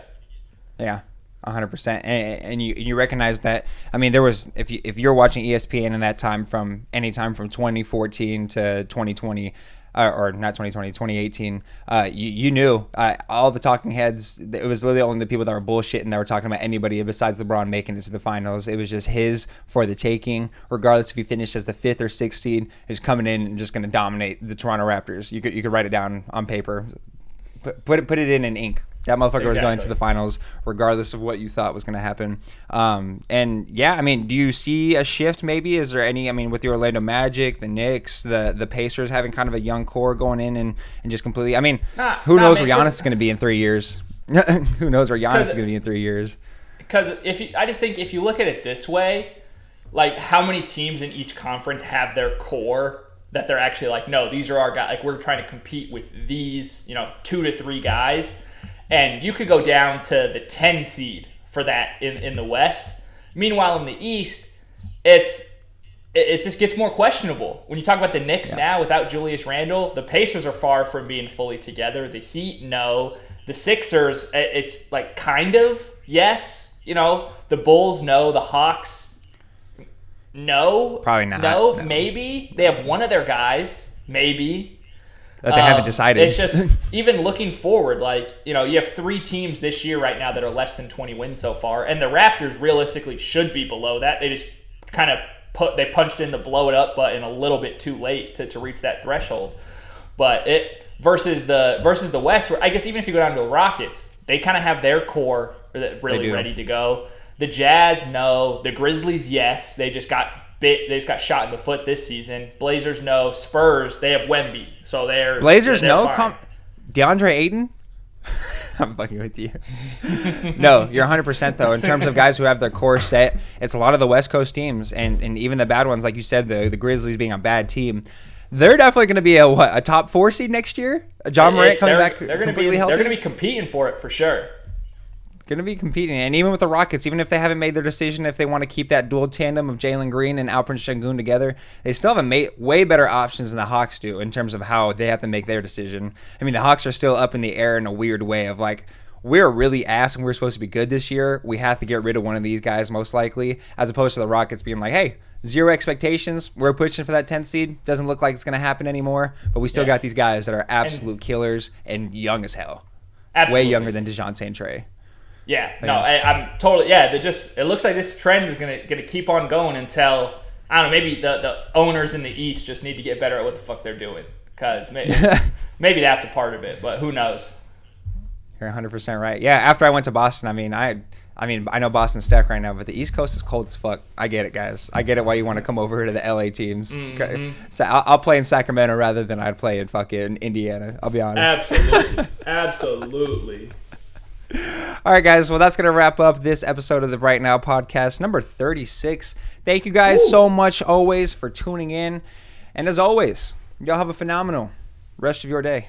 A: Yeah, 100%. And you recognize that. I mean, there was if you're watching ESPN in that time, from any time from 2014 to 2020, or not 2020, 2018, you knew all the talking heads, it was literally only the people that were bullshitting that were talking about anybody besides LeBron making it to the finals. It was just his for the taking, regardless if he finished as the 5th or 6th seed, he's coming in and just going to dominate the Toronto Raptors. You could write it down on paper, put it in ink. That motherfucker was going to the finals regardless of what you thought was going to happen. And yeah, I mean, do you see a shift maybe? Is there any, I mean, with the Orlando Magic, the Knicks, the Pacers having kind of a young core going in and just completely, I mean, who knows where Giannis is going to be in 3 years? Who knows where Giannis is going to be in 3 years?
B: Because I just think if you look at it this way, like how many teams in each conference have their core that they're actually like, no, these are our guys. Like we're trying to compete with these, 2 to 3 guys. And you could go down to the 10 seed for that in the West. Meanwhile, in the East, it just gets more questionable. When you talk about the Knicks now without Julius Randle, the Pacers are far from being fully together. The Heat, no. The Sixers, it's like kind of, yes. The Bulls, no. The Hawks, no.
A: Probably not.
B: No, maybe. They have one of their guys, maybe.
A: That they haven't decided.
B: It's just, even looking forward, like, you have 3 teams this year right now that are less than 20 wins so far, and the Raptors realistically should be below that. They just kind of punched in the blow it up button a little bit too late to reach that threshold. But it versus the West, where I guess even if you go down to the Rockets, they kind of have their core really ready to go. The Jazz, no. The Grizzlies, yes. They just got shot in the foot this season. Blazers, no. Spurs, they have Wemby, so they're
A: Blazers,
B: they're
A: no.
B: fine.
A: DeAndre Ayton. I'm fucking with you. No, you're 100% though. In terms of guys who have their core set, it's a lot of the West Coast teams, and even the bad ones, like you said, the Grizzlies being a bad team. They're definitely going to be a top 4 seed next year. John Morant coming back
B: They're going
A: completely healthy.
B: They're going to be competing for it for sure.
A: Going to be competing. And even with the Rockets, even if they haven't made their decision, if they want to keep that dual tandem of Jalen Green and Alperen Sengun together, they still have way better options than the Hawks do in terms of how they have to make their decision. I mean, the Hawks are still up in the air in a weird way of like, we're really ass and we're supposed to be good this year. We have to get rid of one of these guys most likely, as opposed to the Rockets being like, hey, zero expectations. We're pushing for that 10th seed. Doesn't look like it's going to happen anymore, but we still got these guys that are absolute killers and young as hell.
B: Absolutely.
A: Way younger than DeJounte and Trey.
B: Yeah, no, I'm totally. Yeah, it looks like this trend is gonna keep on going until I don't know. Maybe the owners in the East just need to get better at what the fuck they're doing, because maybe that's a part of it. But who knows?
A: You're 100% right. Yeah, after I went to Boston, I mean, I know Boston's stacked right now, but the East Coast is cold as fuck. I get it, guys. I get it why you want to come over here to the LA teams.
B: Mm-hmm.
A: So I'll play in Sacramento rather than I'd play in fucking Indiana. I'll be honest.
B: Absolutely.
A: All right, guys. Well, that's going to wrap up this episode of the Bright Now podcast, number 36. Thank you guys so much always for tuning in. And as always, y'all have a phenomenal rest of your day.